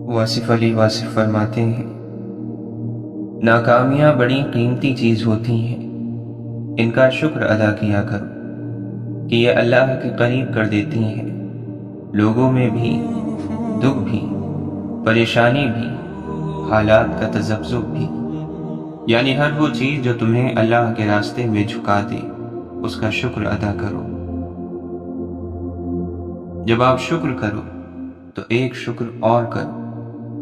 واصف علی واصف فرماتے ہیں، ناکامیاں بڑی قیمتی چیز ہوتی ہیں، ان کا شکر ادا کیا کرو کہ یہ اللہ کے قریب کر دیتی ہیں، لوگوں میں بھی، دکھ بھی، پریشانی بھی، حالات کا تذبذب بھی، یعنی ہر وہ چیز جو تمہیں اللہ کے راستے میں جھکا دے، اس کا شکر ادا کرو۔ جب آپ شکر کرو تو ایک شکر اور کرو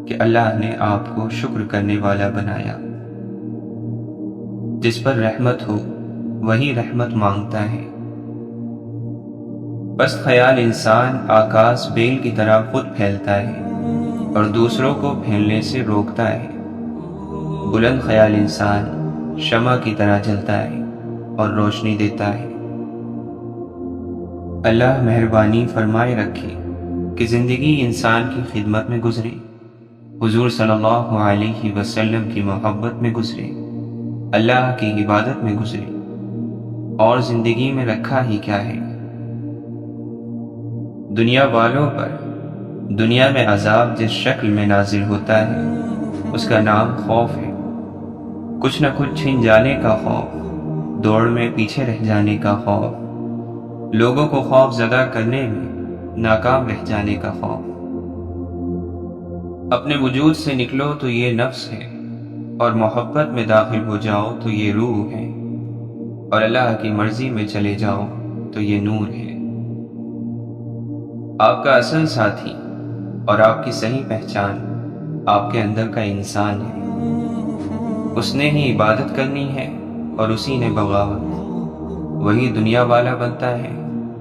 کہ اللہ نے آپ کو شکر کرنے والا بنایا۔ جس پر رحمت ہو وہی رحمت مانگتا ہے۔ پست خیال انسان آکاش بیل کی طرح خود پھیلتا ہے اور دوسروں کو پھیلنے سے روکتا ہے۔ بلند خیال انسان شمع کی طرح جلتا ہے اور روشنی دیتا ہے۔ اللہ مہربانی فرمائے رکھے کہ زندگی انسان کی خدمت میں گزرے، حضور صلی اللہ علیہ وسلم کی محبت میں گزرے، اللہ کی عبادت میں گزرے، اور زندگی میں رکھا ہی کیا ہے۔ دنیا والوں پر دنیا میں عذاب جس شکل میں نازل ہوتا ہے اس کا نام خوف ہے۔ کچھ نہ کچھ چھن جانے کا خوف، دوڑ میں پیچھے رہ جانے کا خوف، لوگوں کو خوف زدہ کرنے میں ناکام رہ جانے کا خوف۔ اپنے وجود سے نکلو تو یہ نفس ہے، اور محبت میں داخل ہو جاؤ تو یہ روح ہے، اور اللہ کی مرضی میں چلے جاؤ تو یہ نور ہے۔ آپ کا اصل ساتھی اور آپ کی صحیح پہچان آپ کے اندر کا انسان ہے۔ اس نے ہی عبادت کرنی ہے اور اسی نے بغاوت۔ وہی دنیا والا بنتا ہے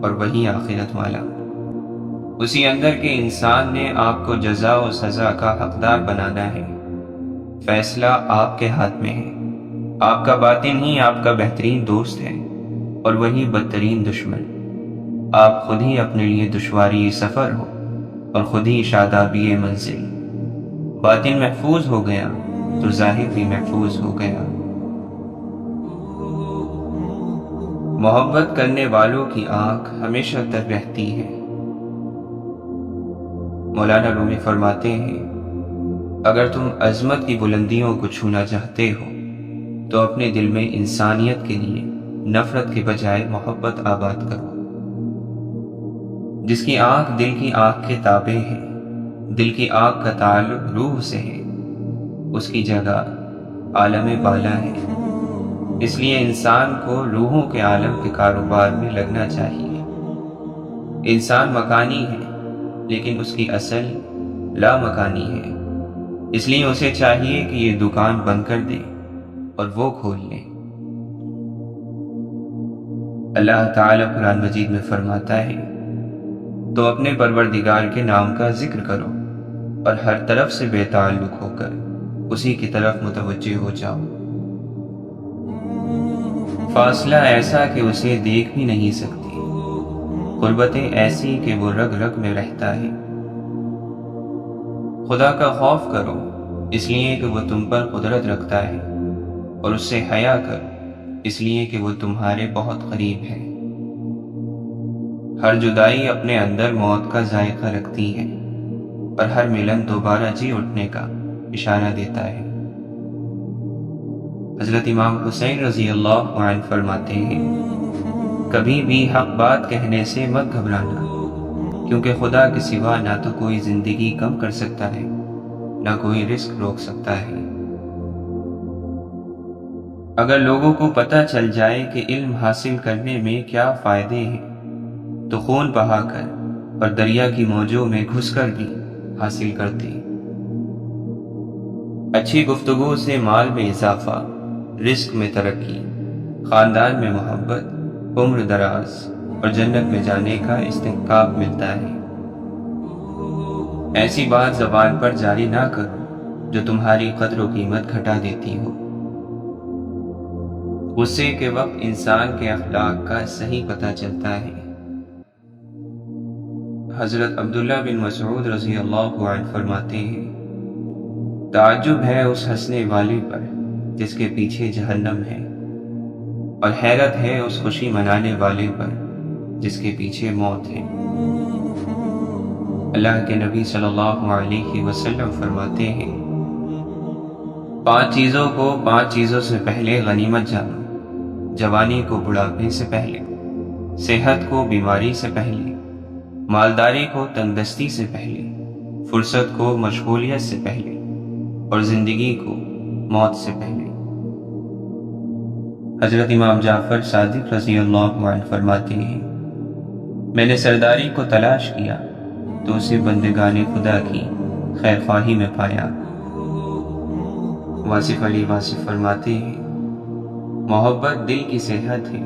اور وہی آخرت والا۔ اسی اندر کے انسان نے آپ کو جزا و سزا کا حقدار بنانا ہے۔ فیصلہ آپ کے ہاتھ میں ہے۔ آپ کا باطن ہی آپ کا بہترین دوست ہے اور وہی بدترین دشمن۔ آپ خود ہی اپنے لیے دشواری سفر ہو اور خود ہی شادابی منزل۔ باطن محفوظ ہو گیا تو ظاہر بھی محفوظ ہو گیا۔ محبت کرنے والوں کی آنکھ ہمیشہ تر رہتی ہے۔ مولانا رومی فرماتے ہیں، اگر تم عظمت کی بلندیوں کو چھونا چاہتے ہو تو اپنے دل میں انسانیت کے لیے نفرت کے بجائے محبت آباد کرو۔ جس کی آنکھ دل کی آنکھ کے تابع ہے، دل کی آنکھ کا تعلق روح سے ہے، اس کی جگہ عالم بالا ہے۔ اس لیے انسان کو روحوں کے عالم کے کاروبار میں لگنا چاہیے۔ انسان مکانی ہے لیکن اس کی اصل لا مکانی ہے، اس لیے اسے چاہیے کہ یہ دکان بند کر دے اور وہ کھول لے۔ اللہ تعالیٰ قرآن مجید میں فرماتا ہے، تو اپنے پروردگار کے نام کا ذکر کرو اور ہر طرف سے بے تعلق ہو کر اسی کی طرف متوجہ ہو جاؤ۔ فاصلہ ایسا کہ اسے دیکھ بھی نہیں سکتی، قربتیں ایسی کہ وہ رگ رگ میں رہتا ہے۔ خدا کا خوف کرو اس لیے کہ وہ تم پر قدرت رکھتا ہے، اور اس سے حیا کر اس لیے کہ وہ تمہارے بہت قریب ہے۔ ہر جدائی اپنے اندر موت کا ذائقہ رکھتی ہے، اور ہر ملن دوبارہ جی اٹھنے کا اشارہ دیتا ہے۔ حضرت امام حسین رضی اللہ عنہ فرماتے ہیں، کبھی بھی حق بات کہنے سے مت گھبرانا، کیونکہ خدا کے سوا نہ تو کوئی زندگی کم کر سکتا ہے نہ کوئی رزق روک سکتا ہے۔ اگر لوگوں کو پتہ چل جائے کہ علم حاصل کرنے میں کیا فائدے ہیں تو خون بہا کر اور دریا کی موجوں میں گھس کر بھی حاصل کرتے۔ اچھی گفتگو سے مال میں اضافہ، رزق میں ترقی، خاندان میں محبت، عمر دراز اور جنت میں جانے کا استحقاق ملتا ہے۔ ایسی بات زبان پر جاری نہ کرو جو تمہاری قدر و قیمت گھٹا دیتی ہو۔ غصے کے وقت انسان کے اخلاق کا صحیح پتہ چلتا ہے۔ حضرت عبداللہ بن مسعود رضی اللہ عنہ فرماتے ہیں، تعجب ہے اس ہنسنے والے پر جس کے پیچھے جہنم ہے، اور حیرت ہے اس خوشی منانے والے پر جس کے پیچھے موت ہے۔ اللہ کے نبی صلی اللہ علیہ وسلم فرماتے ہیں، 5 چیزوں کو 5 چیزوں سے پہلے غنیمت جانو، جوانی کو بڑھاپے سے پہلے، صحت کو بیماری سے پہلے، مالداری کو تنگدستی سے پہلے، فرصت کو مشغولیت سے پہلے، اور زندگی کو موت سے پہلے۔ حضرت امام جعفر صادق رضی اللہ عنہ فرماتے ہیں، میں نے سرداری کو تلاش کیا تو اسے بندگان خدا کی خیر خواہی میں پایا۔ واصف علی واصف فرماتے ہیں، محبت دل کی صحت ہے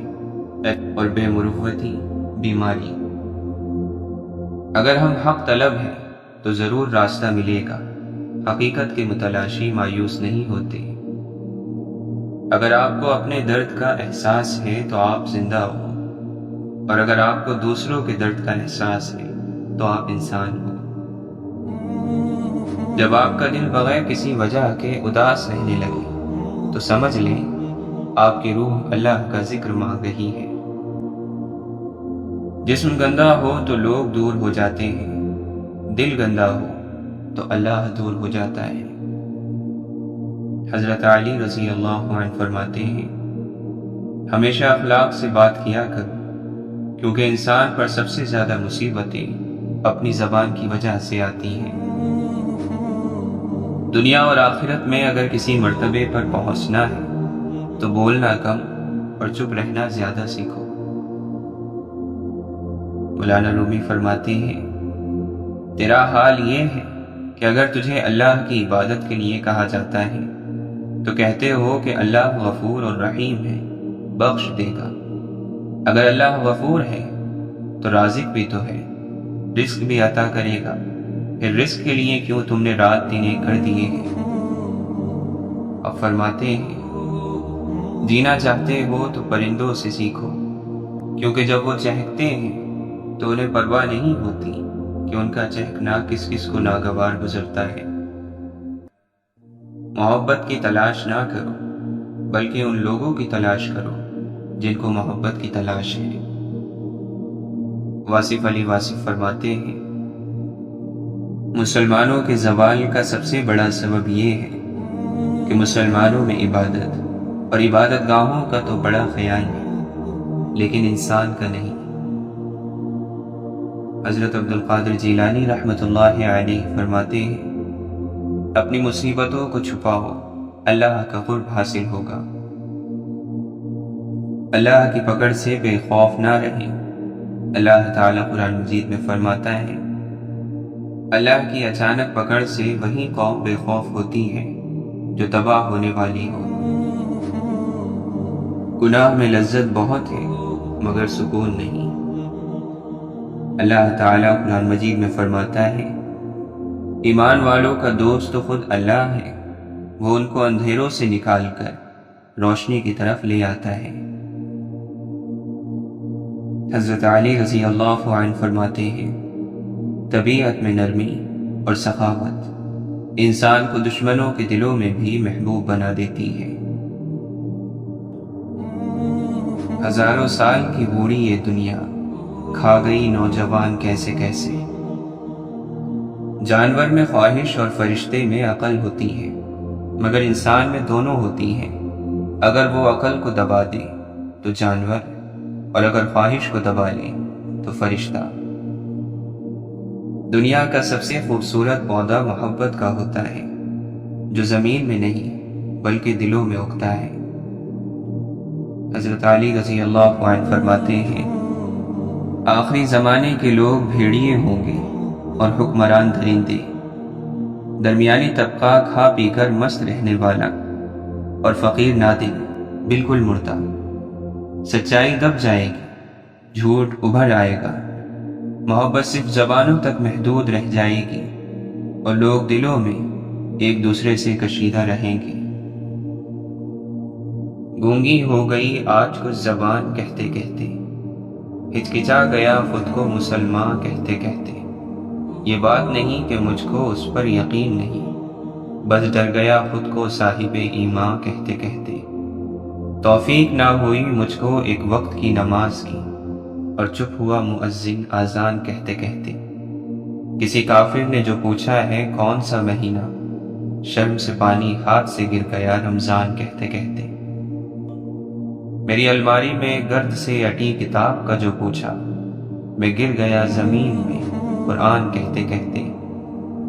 اور بے مروتی بیماری۔ اگر ہم حق طلب ہیں تو ضرور راستہ ملے گا، حقیقت کے متلاشی مایوس نہیں ہوتے۔ اگر آپ کو اپنے درد کا احساس ہے تو آپ زندہ ہو، اور اگر آپ کو دوسروں کے درد کا احساس ہے تو آپ انسان ہو۔ جب آپ کا دل بغیر کسی وجہ کے اداس رہنے لگے تو سمجھ لیں آپ کی روح اللہ کا ذکر مانگ رہی ہے۔ جسم گندا ہو تو لوگ دور ہو جاتے ہیں، دل گندا ہو تو اللہ دور ہو جاتا ہے۔ حضرت علی رضی اللہ عنہ فرماتے ہیں، ہمیشہ اخلاق سے بات کیا کرو، کیونکہ انسان پر سب سے زیادہ مصیبتیں اپنی زبان کی وجہ سے آتی ہیں۔ دنیا اور آخرت میں اگر کسی مرتبے پر پہنچنا ہے تو بولنا کم اور چپ رہنا زیادہ سیکھو۔ مولانا رومی فرماتے ہیں، تیرا حال یہ ہے کہ اگر تجھے اللہ کی عبادت کے لیے کہا جاتا ہے تو کہتے ہو کہ اللہ غفور اور رحیم ہے، بخش دے گا۔ اگر اللہ غفور ہے تو رازق بھی تو ہے، رزق بھی عطا کرے گا، پھر رزق کے لیے کیوں تم نے رات دن ایک کر دیے ہیں؟ اب فرماتے ہیں، جینا چاہتے ہو تو پرندوں سے سیکھو، کیونکہ جب وہ چہکتے ہیں تو انہیں پرواہ نہیں ہوتی کہ ان کا چہکنا کس کس کو ناگوار گزرتا ہے۔ محبت کی تلاش نہ کرو بلکہ ان لوگوں کی تلاش کرو جن کو محبت کی تلاش ہے۔ واصف علی واصف فرماتے ہیں، مسلمانوں کے زوال کا سب سے بڑا سبب یہ ہے کہ مسلمانوں میں عبادت اور عبادت گاہوں کا تو بڑا خیال ہے لیکن انسان کا نہیں۔ حضرت عبد القادر جیلانی رحمۃ اللہ علیہ فرماتے ہیں، اپنی مصیبتوں کو چھپاؤ، اللہ کا قرب حاصل ہوگا۔ اللہ کی پکڑ سے بے خوف نہ رہیں۔ اللہ تعالیٰ قرآن مجید میں فرماتا ہے، اللہ کی اچانک پکڑ سے وہی قوم بے خوف ہوتی ہے جو تباہ ہونے والی ہو۔ گناہ میں لذت بہت ہے مگر سکون نہیں۔ اللہ تعالیٰ قرآن مجید میں فرماتا ہے، ایمان والوں کا دوست تو خود اللہ ہے، وہ ان کو اندھیروں سے نکال کر روشنی کی طرف لے آتا ہے۔ حضرت علی رضی اللہ عنہ فرماتے ہیں، طبیعت میں نرمی اور سخاوت انسان کو دشمنوں کے دلوں میں بھی محبوب بنا دیتی ہے۔ ہزاروں سال کی بوڑھی یہ دنیا کھا گئی نوجوان کیسے کیسے۔ جانور میں خواہش اور فرشتے میں عقل ہوتی ہے مگر انسان میں دونوں ہوتی ہیں۔ اگر وہ عقل کو دبا دے تو جانور، اور اگر خواہش کو دبا لے تو فرشتہ۔ دنیا کا سب سے خوبصورت پودا محبت کا ہوتا ہے، جو زمین میں نہیں بلکہ دلوں میں اگتا ہے۔ حضرت علی رضی اللہ عنہ فرماتے ہیں، آخری زمانے کے لوگ بھیڑیے ہوں گے اور حکمران درندے، درمیانی طبقہ کھا پی کر مست رہنے والا اور فقیر نادم بالکل مردہ۔ سچائی دب جائے گی، جھوٹ ابھر آئے گا، محبت صرف زبانوں تک محدود رہ جائے گی اور لوگ دلوں میں ایک دوسرے سے کشیدہ رہیں گے۔ گونگی ہو گئی آج کچھ زبان کہتے کہتے، ہچکچا گیا خود کو مسلمان کہتے کہتے۔ یہ بات نہیں کہ مجھ کو اس پر یقین نہیں، بس ڈر گیا خود کو صاحب ایمان کہتے کہتے۔ توفیق نہ ہوئی مجھ کو ایک وقت کی نماز کی، اور چپ ہوا مؤذن اذان کہتے کہتے۔ کسی کافر نے جو پوچھا ہے کون سا مہینہ، شرم سے پانی ہاتھ سے گر گیا رمضان کہتے کہتے۔ میری الماری میں گرد سے اٹی کتاب کا جو پوچھا، میں گر گیا زمین میں قرآن کہتے کہتے۔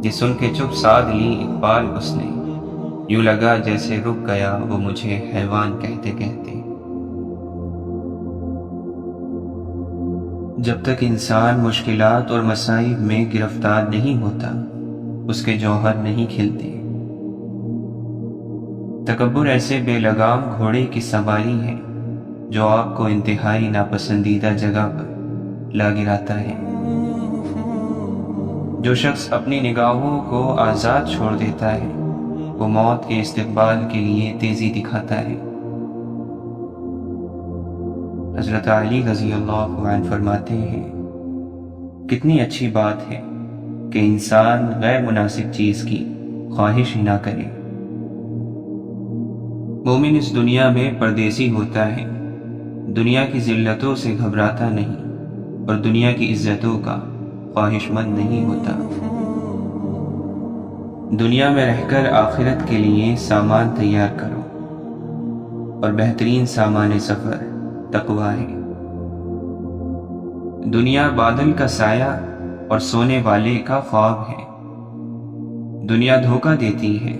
یہ سن کے چپ سادھ لی اقبال اس نے، یوں لگا جیسے رک گیا وہ مجھے حیوان کہتے کہتے۔ جب تک انسان مشکلات اور مصائب میں گرفتار نہیں ہوتا، اس کے جوہر نہیں کھلتے۔ تکبر ایسے بے لگام گھوڑے کی سواری ہے جو آپ کو انتہائی ناپسندیدہ جگہ پر لا گراتا ہے۔ جو شخص اپنی نگاہوں کو آزاد چھوڑ دیتا ہے، وہ موت کے استقبال کے لیے تیزی دکھاتا ہے۔ حضرت علی رضی اللہ عنہ فرماتے ہیں، کتنی اچھی بات ہے کہ انسان غیر مناسب چیز کی خواہش ہی نہ کرے۔ مومن اس دنیا میں پردیسی ہوتا ہے، دنیا کی ذلتوں سے گھبراتا نہیں اور دنیا کی عزتوں کا خواہش مند نہیں ہوتا۔ دنیا میں رہ کر آخرت کے لیے سامان تیار کرو، اور بہترین سامان سفر تقویٰ ہے۔ دنیا بادل کا سایہ اور سونے والے کا خواب ہے۔ دنیا دھوکہ دیتی ہے،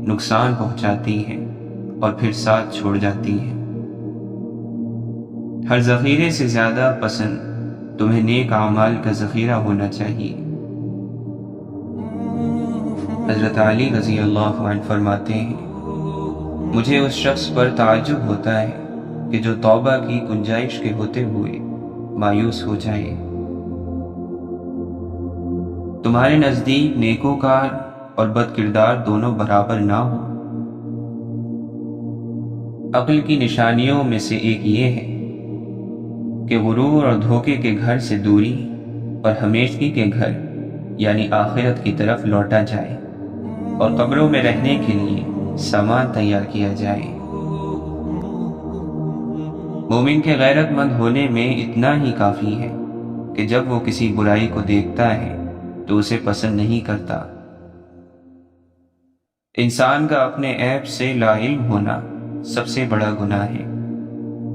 نقصان پہنچاتی ہے اور پھر ساتھ چھوڑ جاتی ہے۔ ہر ذخیرے سے زیادہ پسند تمہیں نیک اعمال کا ذخیرہ ہونا چاہیے۔ حضرت علی رضی اللہ عنہ فرماتے ہیں، مجھے اس شخص پر تعجب ہوتا ہے کہ جو توبہ کی گنجائش کے ہوتے ہوئے مایوس ہو جائے۔ تمہارے نزدیک نیکوکار اور بد کردار دونوں برابر نہ ہوں۔ عقل کی نشانیوں میں سے ایک یہ ہے کہ غرور اور دھوکے کے گھر سے دوری اور ہمیشگی کے گھر یعنی آخرت کی طرف لوٹا جائے، اور قبروں میں رہنے کے لیے سامان تیار کیا جائے۔ مومن کے غیرت مند ہونے میں اتنا ہی کافی ہے کہ جب وہ کسی برائی کو دیکھتا ہے تو اسے پسند نہیں کرتا۔ انسان کا اپنے عیب سے لا علم ہونا سب سے بڑا گناہ ہے۔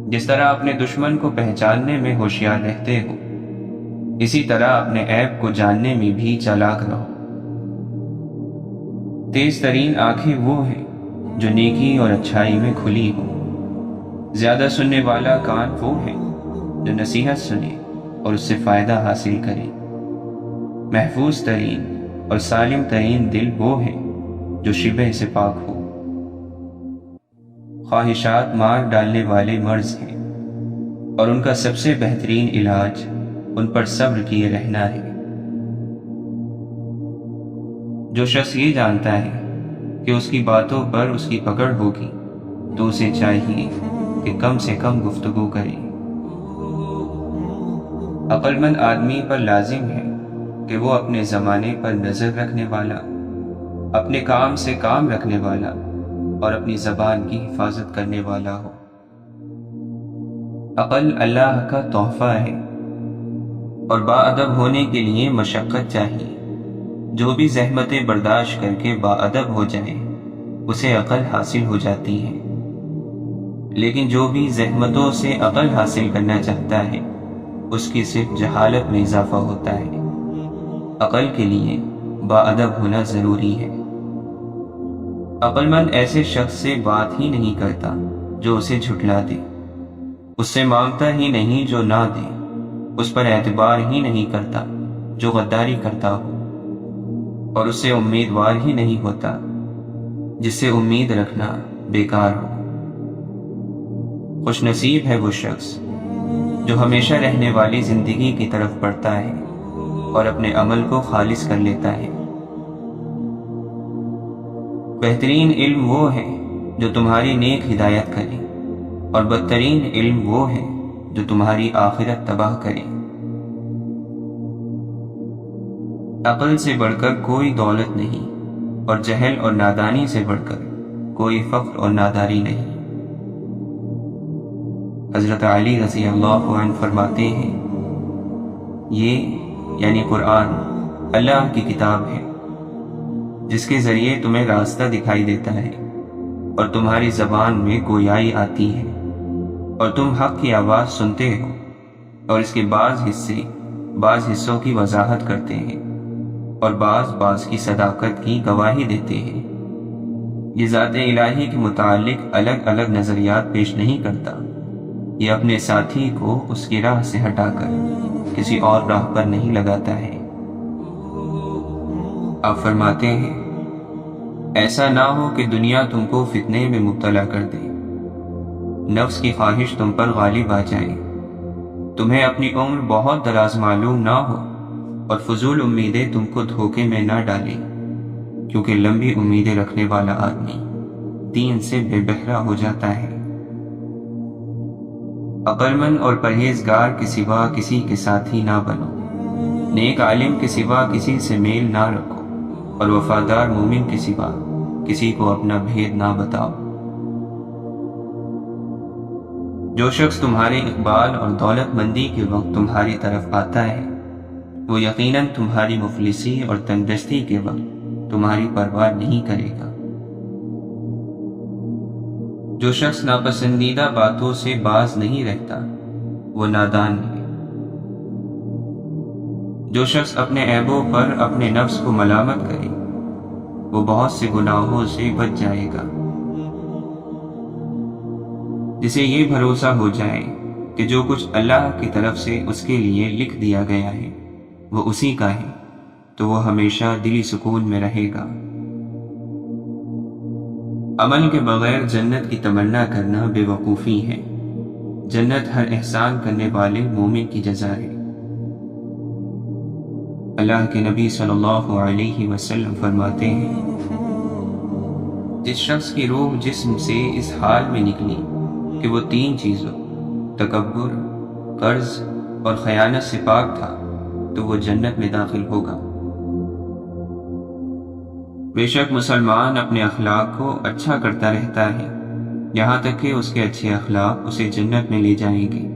جس طرح اپنے دشمن کو پہچاننے میں ہوشیار رہتے ہو، اسی طرح اپنے عیب کو جاننے میں بھی چالاک رہو۔ تیز ترین آنکھیں وہ ہیں جو نیکی اور اچھائی میں کھلی ہوں۔ زیادہ سننے والا کان وہ ہے جو نصیحت سنے اور اس سے فائدہ حاصل کرے۔ محفوظ ترین اور سالم ترین دل وہ ہے جو شبہ سے پاک ہو۔ خواہشات مار ڈالنے والے مرض ہیں، اور ان کا سب سے بہترین علاج ان پر صبر کیے رہنا ہے۔ جو شخص یہ جانتا ہے کہ اس کی باتوں پر اس کی پکڑ ہوگی تو اسے چاہیے کہ کم سے کم گفتگو کرے۔ عقل مند آدمی پر لازم ہے کہ وہ اپنے زمانے پر نظر رکھنے والا، اپنے کام سے کام رکھنے والا اور اپنی زبان کی حفاظت کرنے والا ہو۔ عقل اللہ کا تحفہ ہے، اور باادب ہونے کے لیے مشقت چاہیے۔ جو بھی زحمتیں برداشت کر کے باادب ہو جائے اسے عقل حاصل ہو جاتی ہے، لیکن جو بھی زحمتوں سے عقل حاصل کرنا چاہتا ہے اس کی صرف جہالت میں اضافہ ہوتا ہے۔ عقل کے لیے باادب ہونا ضروری ہے۔ عقل مند ایسے شخص سے بات ہی نہیں کرتا جو اسے جھٹلا دے، اس سے مانگتا ہی نہیں جو نہ دے، اس پر اعتبار ہی نہیں کرتا جو غداری کرتا ہو، اور اس سے امیدوار ہی نہیں ہوتا جس سے امید رکھنا بیکار ہو۔ خوش نصیب ہے وہ شخص جو ہمیشہ رہنے والی زندگی کی طرف بڑھتا ہے اور اپنے عمل کو خالص کر لیتا ہے۔ بہترین علم وہ ہے جو تمہاری نیک ہدایت کرے، اور بدترین علم وہ ہے جو تمہاری آخرت تباہ کرے۔ عقل سے بڑھ کر کوئی دولت نہیں، اور جہل اور نادانی سے بڑھ کر کوئی فقر اور ناداری نہیں۔ حضرت علی رضی اللہ عنہ فرماتے ہیں، یہ یعنی قرآن اللہ کی کتاب ہے جس کے ذریعے تمہیں راستہ دکھائی دیتا ہے اور تمہاری زبان میں گویائی آتی ہے اور تم حق کی آواز سنتے ہو اور اس کے بعض حصوں کی وضاحت کرتے ہیں اور بعض کی صداقت کی گواہی دیتے ہیں۔ یہ ذات الہی کے متعلق الگ الگ نظریات پیش نہیں کرتا، یہ اپنے ساتھی کو اس کی راہ سے ہٹا کر کسی اور راہ پر نہیں لگاتا ہے۔ آپ فرماتے ہیں ایسا نہ ہو کہ دنیا تم کو فتنے میں مبتلا کر دے، نفس کی خواہش تم پر غالب آ جائے، تمہیں اپنی عمر بہت دراز معلوم نہ ہو اور فضول امیدیں تم کو دھوکے میں نہ ڈالیں، کیونکہ لمبی امیدیں رکھنے والا آدمی دین سے بے بہرا ہو جاتا ہے۔ عقلمند اور پرہیزگار کے سوا کسی کے ساتھی نہ بنو، نیک عالم کے سوا کسی سے میل نہ رکھو اور وفادار مومن کے سوا کسی کو اپنا بھید نہ بتاؤ۔ جو شخص تمہارے اقبال اور دولت مندی کے وقت تمہاری طرف آتا ہے وہ یقیناً تمہاری مفلسی اور تنگدستی کے وقت تمہاری پرواہ نہیں کرے گا۔ جو شخص ناپسندیدہ باتوں سے باز نہیں رہتا وہ نادان ہے۔ جو شخص اپنے عیبوں پر اپنے نفس کو ملامت کرے وہ بہت سے گناہوں سے بچ جائے گا۔ جسے یہ بھروسہ ہو جائے کہ جو کچھ اللہ کی طرف سے اس کے لیے لکھ دیا گیا ہے وہ اسی کا ہے تو وہ ہمیشہ دلی سکون میں رہے گا۔ عمل کے بغیر جنت کی تمنا کرنا بے وقوفی ہے، جنت ہر احسان کرنے والے مومن کی جزا ہے۔ اللہ کے نبی صلی اللہ علیہ وسلم فرماتے ہیں جس شخص کی روح جسم سے اس حال میں نکلی کہ وہ 3 چیزوں تکبر، قرض اور خیانت سے پاک تھا تو وہ جنت میں داخل ہوگا۔ بے شک مسلمان اپنے اخلاق کو اچھا کرتا رہتا ہے یہاں تک کہ اس کے اچھے اخلاق اسے جنت میں لے جائیں گے،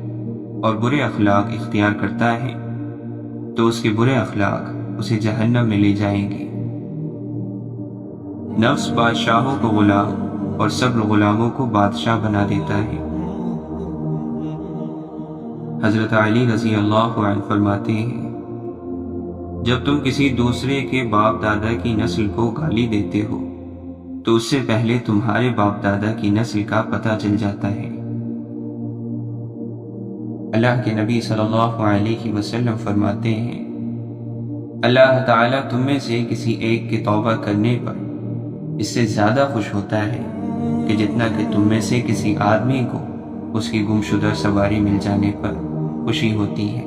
اور برے اخلاق اختیار کرتا ہے تو اس کے برے اخلاق اسے جہنم میں لے جائیں گے۔ نفس بادشاہوں کو غلام اور صبر غلاموں کو بادشاہ بنا دیتا ہے۔ حضرت علی رضی اللہ عنہ فرماتے ہیں جب تم کسی دوسرے کے باپ دادا کی نسل کو گالی دیتے ہو تو اس سے پہلے تمہارے باپ دادا کی نسل کا پتہ چل جاتا ہے۔ اللہ کے نبی صلی اللہ علیہ وسلم فرماتے ہیں اللہ تعالیٰ تم میں سے کسی ایک کے توبہ کرنے پر اس سے زیادہ خوش ہوتا ہے کہ جتنا کہ تم میں سے کسی آدمی کو اس کی گمشدہ سواری مل جانے پر خوشی ہوتی ہے۔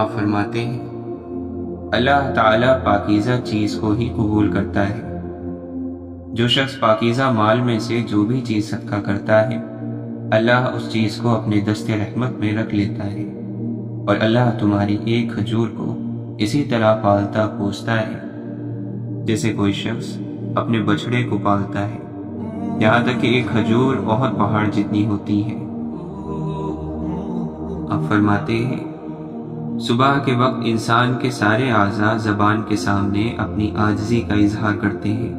آپ فرماتے ہیں اللہ تعالیٰ پاکیزہ چیز کو ہی قبول کرتا ہے۔ جو شخص پاکیزہ مال میں سے جو بھی چیز صدقہ کرتا ہے اللہ اس چیز کو اپنے دست رحمت میں رکھ لیتا ہے، اور اللہ تمہاری ایک کھجور کو اسی طرح پالتا پوستا ہے جیسے کوئی شخص اپنے بچڑے کو پالتا ہے، یہاں تک کہ ایک کھجور بہت پہاڑ جتنی ہوتی ہے۔ اب فرماتے ہیں صبح کے وقت انسان کے سارے اعضاء زبان کے سامنے اپنی عاجزی کا اظہار کرتے ہیں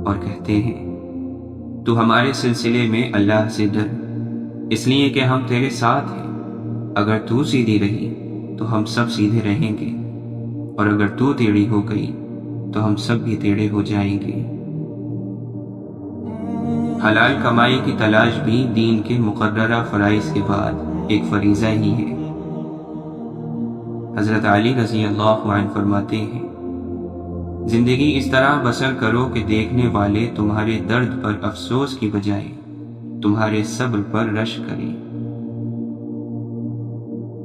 اور کہتے ہیں تو ہمارے سلسلے میں اللہ سے ڈر، اس لیے کہ ہم تیرے ساتھ ہیں، اگر تو سیدھی رہی تو ہم سب سیدھے رہیں گے، اور اگر تو ٹیڑھی ہو گئی تو ہم سب بھی ٹیڑھے ہو جائیں گے۔ حلال کمائی کی تلاش بھی دین کے مقررہ فرائض کے بعد ایک فریضہ ہی ہے۔ حضرت علی رضی اللہ عنہ فرماتے ہیں زندگی اس طرح بسر کرو کہ دیکھنے والے تمہارے درد پر افسوس کی بجائے تمہارے صبر پر رشک کریں۔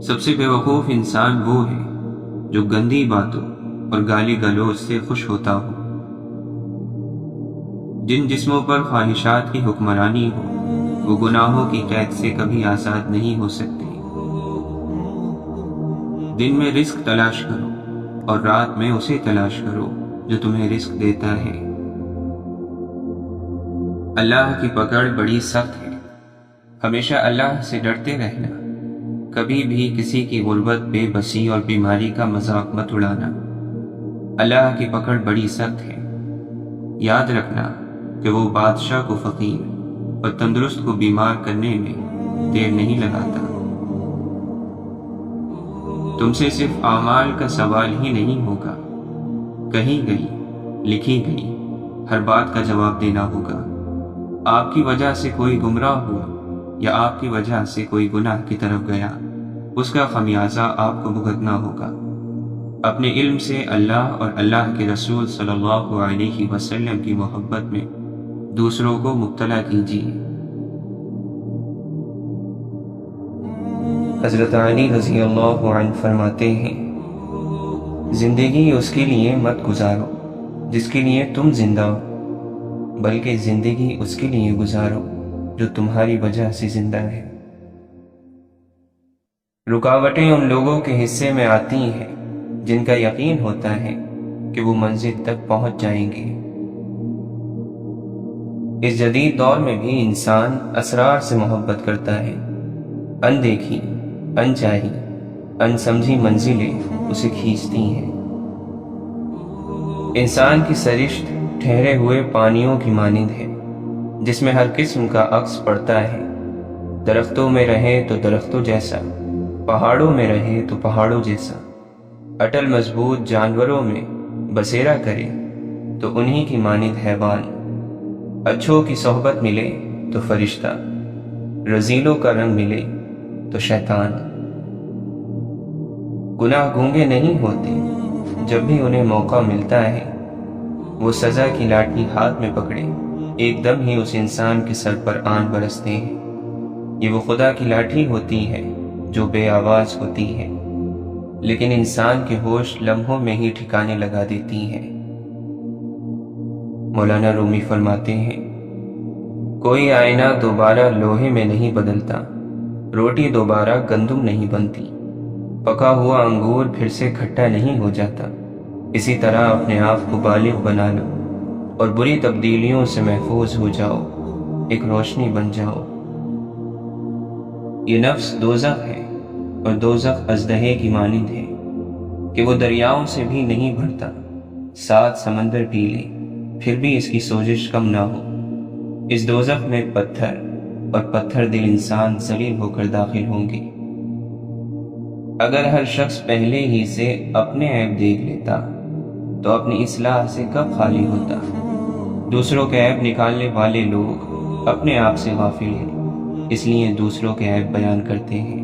سب سے بے وقوف انسان وہ ہے جو گندی باتوں اور گالی گلوچ سے خوش ہوتا ہو۔ جن جسموں پر خواہشات کی حکمرانی ہو وہ گناہوں کی قید سے کبھی آزاد نہیں ہو سکتے۔ دن میں رزق تلاش کرو اور رات میں اسے تلاش کرو جو تمہیں رزق دیتا ہے۔ اللہ کی پکڑ بڑی سخت ہے، ہمیشہ اللہ سے ڈرتے رہنا، کبھی بھی کسی کی غربت، بے بسی اور بیماری کا مذاق مت اڑانا۔ اللہ کی پکڑ بڑی سخت ہے۔ یاد رکھنا کہ وہ بادشاہ کو فقیر اور تندرست کو بیمار کرنے میں دیر نہیں لگاتا۔ تم سے صرف اعمال کا سوال ہی نہیں ہوگا، کہی گئی، لکھی گئی ہر بات کا جواب دینا ہوگا۔ آپ کی وجہ سے کوئی گمراہ ہوا یا آپ کی وجہ سے کوئی گناہ کی طرف گیا، اس کا خمیازہ آپ کو بھگتنا ہوگا۔ اپنے علم سے اللہ اور اللہ کے رسول صلی اللہ علیہ وسلم کی محبت میں دوسروں کو مبتلا کیجیے۔ حضرت علی رضی اللہ عنہ فرماتے ہیں، زندگی اس کے لیے مت گزارو جس کے لیے تم زندہ ہو، بلکہ زندگی اس کے لیے گزارو جو تمہاری وجہ سے زندہ ہے۔ رکاوٹیں ان لوگوں کے حصے میں آتی ہیں جن کا یقین ہوتا ہے کہ وہ منزل تک پہنچ جائیں گے۔ اس جدید دور میں بھی انسان اسرار سے محبت کرتا ہے۔ اندیکھی، انچاہی، ان سمجھی منزلیں اسے کھینچتی ہیں۔ انسان کی سرشت ٹھہرے ہوئے پانیوں کی مانند ہے جس میں ہر قسم کا عکس پڑتا ہے۔ درختوں میں رہے تو درختوں جیسا، پہاڑوں میں رہے تو پہاڑوں جیسا، اٹل مضبوط جانوروں میں بسیرا کرے تو انہی کی مانند حیوان۔ اچھوں کی صحبت ملے تو فرشتہ، رذیلوں کا رنگ ملے تو شیطان۔ گناہ گونگے نہیں ہوتے، جب بھی انہیں موقع ملتا ہے وہ سزا کی لاٹھی ہاتھ میں پکڑے ایک دم ہی اس انسان کے سر پر آن برستے ہیں۔ یہ وہ خدا کی لاٹھی ہوتی ہے جو بے آواز ہوتی ہے، لیکن انسان کے ہوش لمحوں میں ہی ٹھکانے لگا دیتی ہے۔ مولانا رومی فرماتے ہیں، کوئی آئینہ دوبارہ لوہے میں نہیں بدلتا، روٹی دوبارہ گندم نہیں بنتی، پکا ہوا انگور پھر سے کھٹا نہیں ہو جاتا۔ اسی طرح اپنے آپ کو بالغ بنا لو اور بری تبدیلیوں سے محفوظ ہو جاؤ، ایک روشنی بن جاؤ۔ یہ نفس دوزخ ہے اور دوزخ اژدہے کی مانند ہے کہ وہ دریاؤں سے بھی نہیں بھرتا، 7 سمندر پی لے پھر بھی اس کی سوزش کم نہ ہو۔ اس دوزخ میں پتھر اور پتھر دل انسان ذلیل ہو کر داخل ہوں گے۔ اگر ہر شخص پہلے ہی سے اپنے عیب دیکھ لیتا تو اپنی اصلاح سے کب خالی ہوتا۔ دوسروں کے عیب نکالنے والے لوگ اپنے آپ سے غافل ہیں، اس لیے دوسروں کے عیب بیان کرتے ہیں۔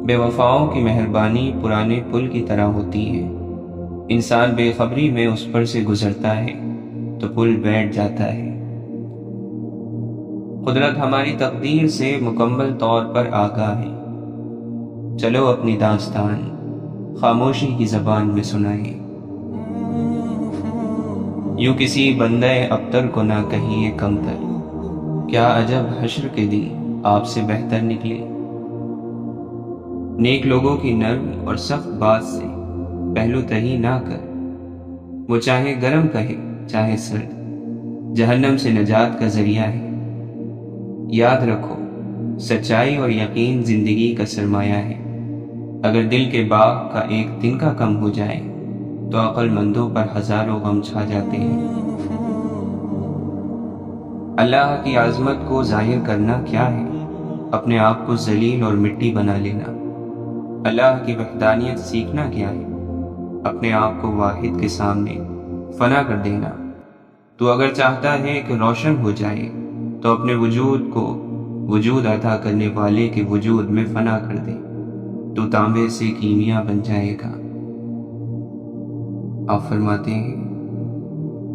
بے وفاؤں کی مہربانی پرانے پل کی طرح ہوتی ہے۔ انسان بے خبری میں اس پر سے گزرتا ہے تو پل بیٹھ جاتا ہے۔ قدرت ہماری تقدیر سے مکمل طور پر آگاہ ہے۔ چلو اپنی داستان خاموشی کی زبان میں سنائیں۔ یوں کسی بندے ابتر کو نہ کہیے کمتر، کیا عجب حشر کے دن آپ سے بہتر نکلے۔ نیک لوگوں کی نرم اور سخت بات سے پہلو تہی نہ کر، وہ چاہے گرم کہے چاہے سرد، جہنم سے نجات کا ذریعہ ہے۔ یاد رکھو، سچائی اور یقین زندگی کا سرمایہ ہے۔ اگر دل کے باغ کا ایک تنکا کم ہو جائے تو عقل مندوں پر ہزاروں غم چھا جاتے ہیں۔ اللہ کی عظمت کو ظاہر کرنا کیا ہے؟ اپنے آپ کو ذلیل اور مٹی بنا لینا۔ اللہ کی وحدانیت سیکھنا کیا ہے؟ اپنے آپ کو واحد کے سامنے فنا کر دینا۔ تو اگر چاہتا ہے کہ روشن ہو جائے تو اپنے وجود کو وجود عطا کرنے والے کے وجود میں فنا کر دے، تو تانبے سے کیمیا بن جائے گا۔ آپ فرماتے ہیں،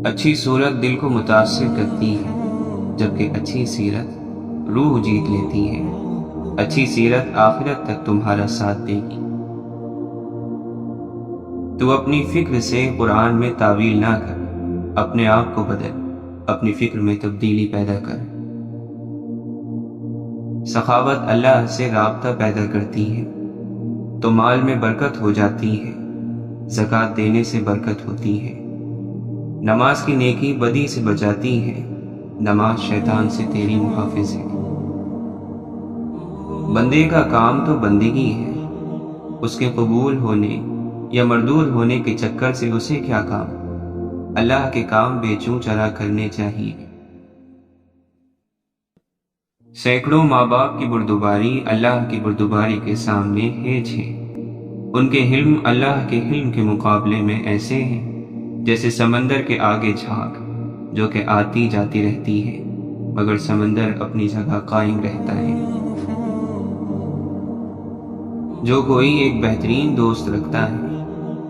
اچھی صورت دل کو متاثر کرتی ہے، جبکہ اچھی سیرت روح جیت لیتی ہے۔ اچھی سیرت آخرت تک تمہارا ساتھ دے گی۔ تو اپنی فکر سے قرآن میں تعویل نہ کر، اپنے آپ کو بدل، اپنی فکر میں تبدیلی پیدا کر۔ سخاوت اللہ سے رابطہ پیدا کرتی ہے تو مال میں برکت ہو جاتی ہے، زکوٰۃ دینے سے برکت ہوتی ہے۔ نماز کی نیکی بدی سے بچاتی ہے، نماز شیطان سے تیری محافظ ہے۔ بندے کا کام تو بندگی ہے، اس کے قبول ہونے یا مردود ہونے کے چکر سے اسے کیا کام؟ اللہ کے کام بے چوں چرا کرنے چاہیے۔ سینکڑوں ماں باپ کی بردباری اللہ کی بردباری کے سامنے ہیج ہے۔ ان کے حلم اللہ کے حلم کے مقابلے میں ایسے ہیں جیسے سمندر کے آگے جھاگ جو کہ آتی جاتی رہتی ہے مگر سمندر اپنی جگہ قائم رہتا ہے۔ جو کوئی ایک بہترین دوست رکھتا ہے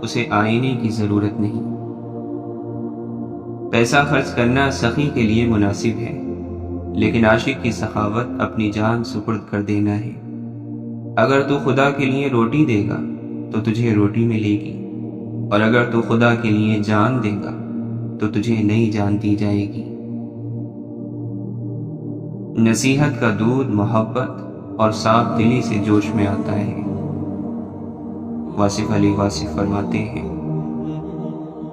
اسے آئینے کی ضرورت نہیں۔ پیسہ خرچ کرنا سخی کے لیے مناسب ہے، لیکن عاشق کی سخاوت اپنی جان سپرد کر دینا ہے۔ اگر تو خدا کے لیے روٹی دے گا تو تجھے روٹی ملے گی، اور اگر تو خدا کے لیے جان دے گا تو تجھے نئی جان دی جائے گی۔ نصیحت کا دودھ محبت اور صاف دلی سے جوش میں آتا ہے۔ واصف علی واصف فرماتے ہیں،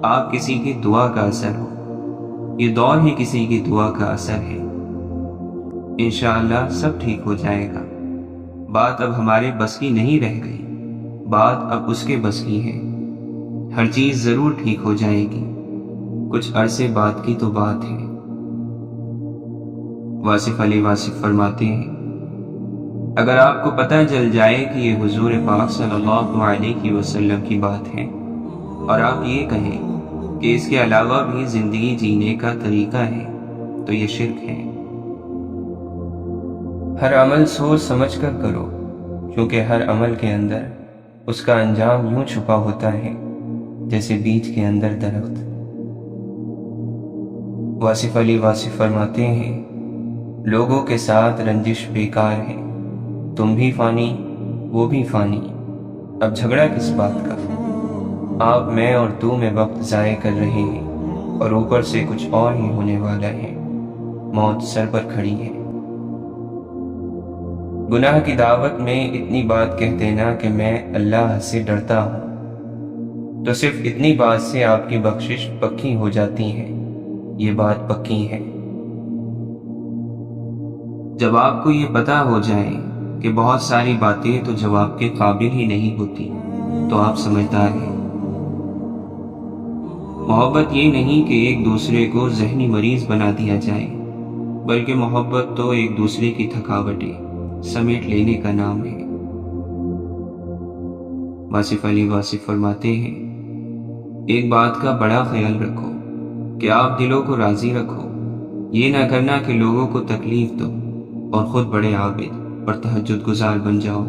آپ کسی کی دعا کا اثر ہو، یہ دور ہی کسی کی دعا کا اثر ہے۔ انشاءاللہ سب ٹھیک ہو جائے گا۔ بات اب ہمارے بس کی نہیں رہ گئی، بات اب اس کے بس کی ہے۔ ہر چیز ضرور ٹھیک ہو جائے گی، کچھ عرصے بعد کی تو بات ہے۔ واصف علی واصف فرماتے ہیں، اگر آپ کو پتہ چل جائے کہ یہ حضور پاک صلی اللہ علیہ وسلم کی بات ہے اور آپ یہ کہیں کہ اس کے علاوہ بھی زندگی جینے کا طریقہ ہے تو یہ شرک ہے۔ ہر عمل سوچ سمجھ کر کرو، کیونکہ ہر عمل کے اندر اس کا انجام یوں چھپا ہوتا ہے جیسے بیج کے اندر درخت۔ واصف علی واصف فرماتے ہیں، لوگوں کے ساتھ رنجش بیکار ہے، تم بھی فانی وہ بھی فانی، اب جھگڑا کس بات کا؟ آپ میں اور تو میں وقت ضائع کر رہے ہیں اور اوپر سے کچھ اور ہی ہونے والا ہے، موت سر پر کھڑی ہے۔ گناہ کی دعوت میں اتنی بات کہہ دینا کہ میں اللہ سے ڈرتا ہوں، تو صرف اتنی بات سے آپ کی بخشش پکی ہو جاتی ہے، یہ بات پکی ہے۔ جب آپ کو یہ پتہ ہو جائے کہ بہت ساری باتیں تو جواب کے قابل ہی نہیں ہوتی تو آپ سمجھدار ہیں۔ محبت یہ نہیں کہ ایک دوسرے کو ذہنی مریض بنا دیا جائے، بلکہ محبت تو ایک دوسرے کی تھکاوٹیں سمیٹ لینے کا نام ہے۔ واصف علی واصف فرماتے ہیں، ایک بات کا بڑا خیال رکھو کہ آپ دلوں کو راضی رکھو، یہ نہ کرنا کہ لوگوں کو تکلیف دو اور خود بڑے عابد اور تہجد گزار بن جاؤ۔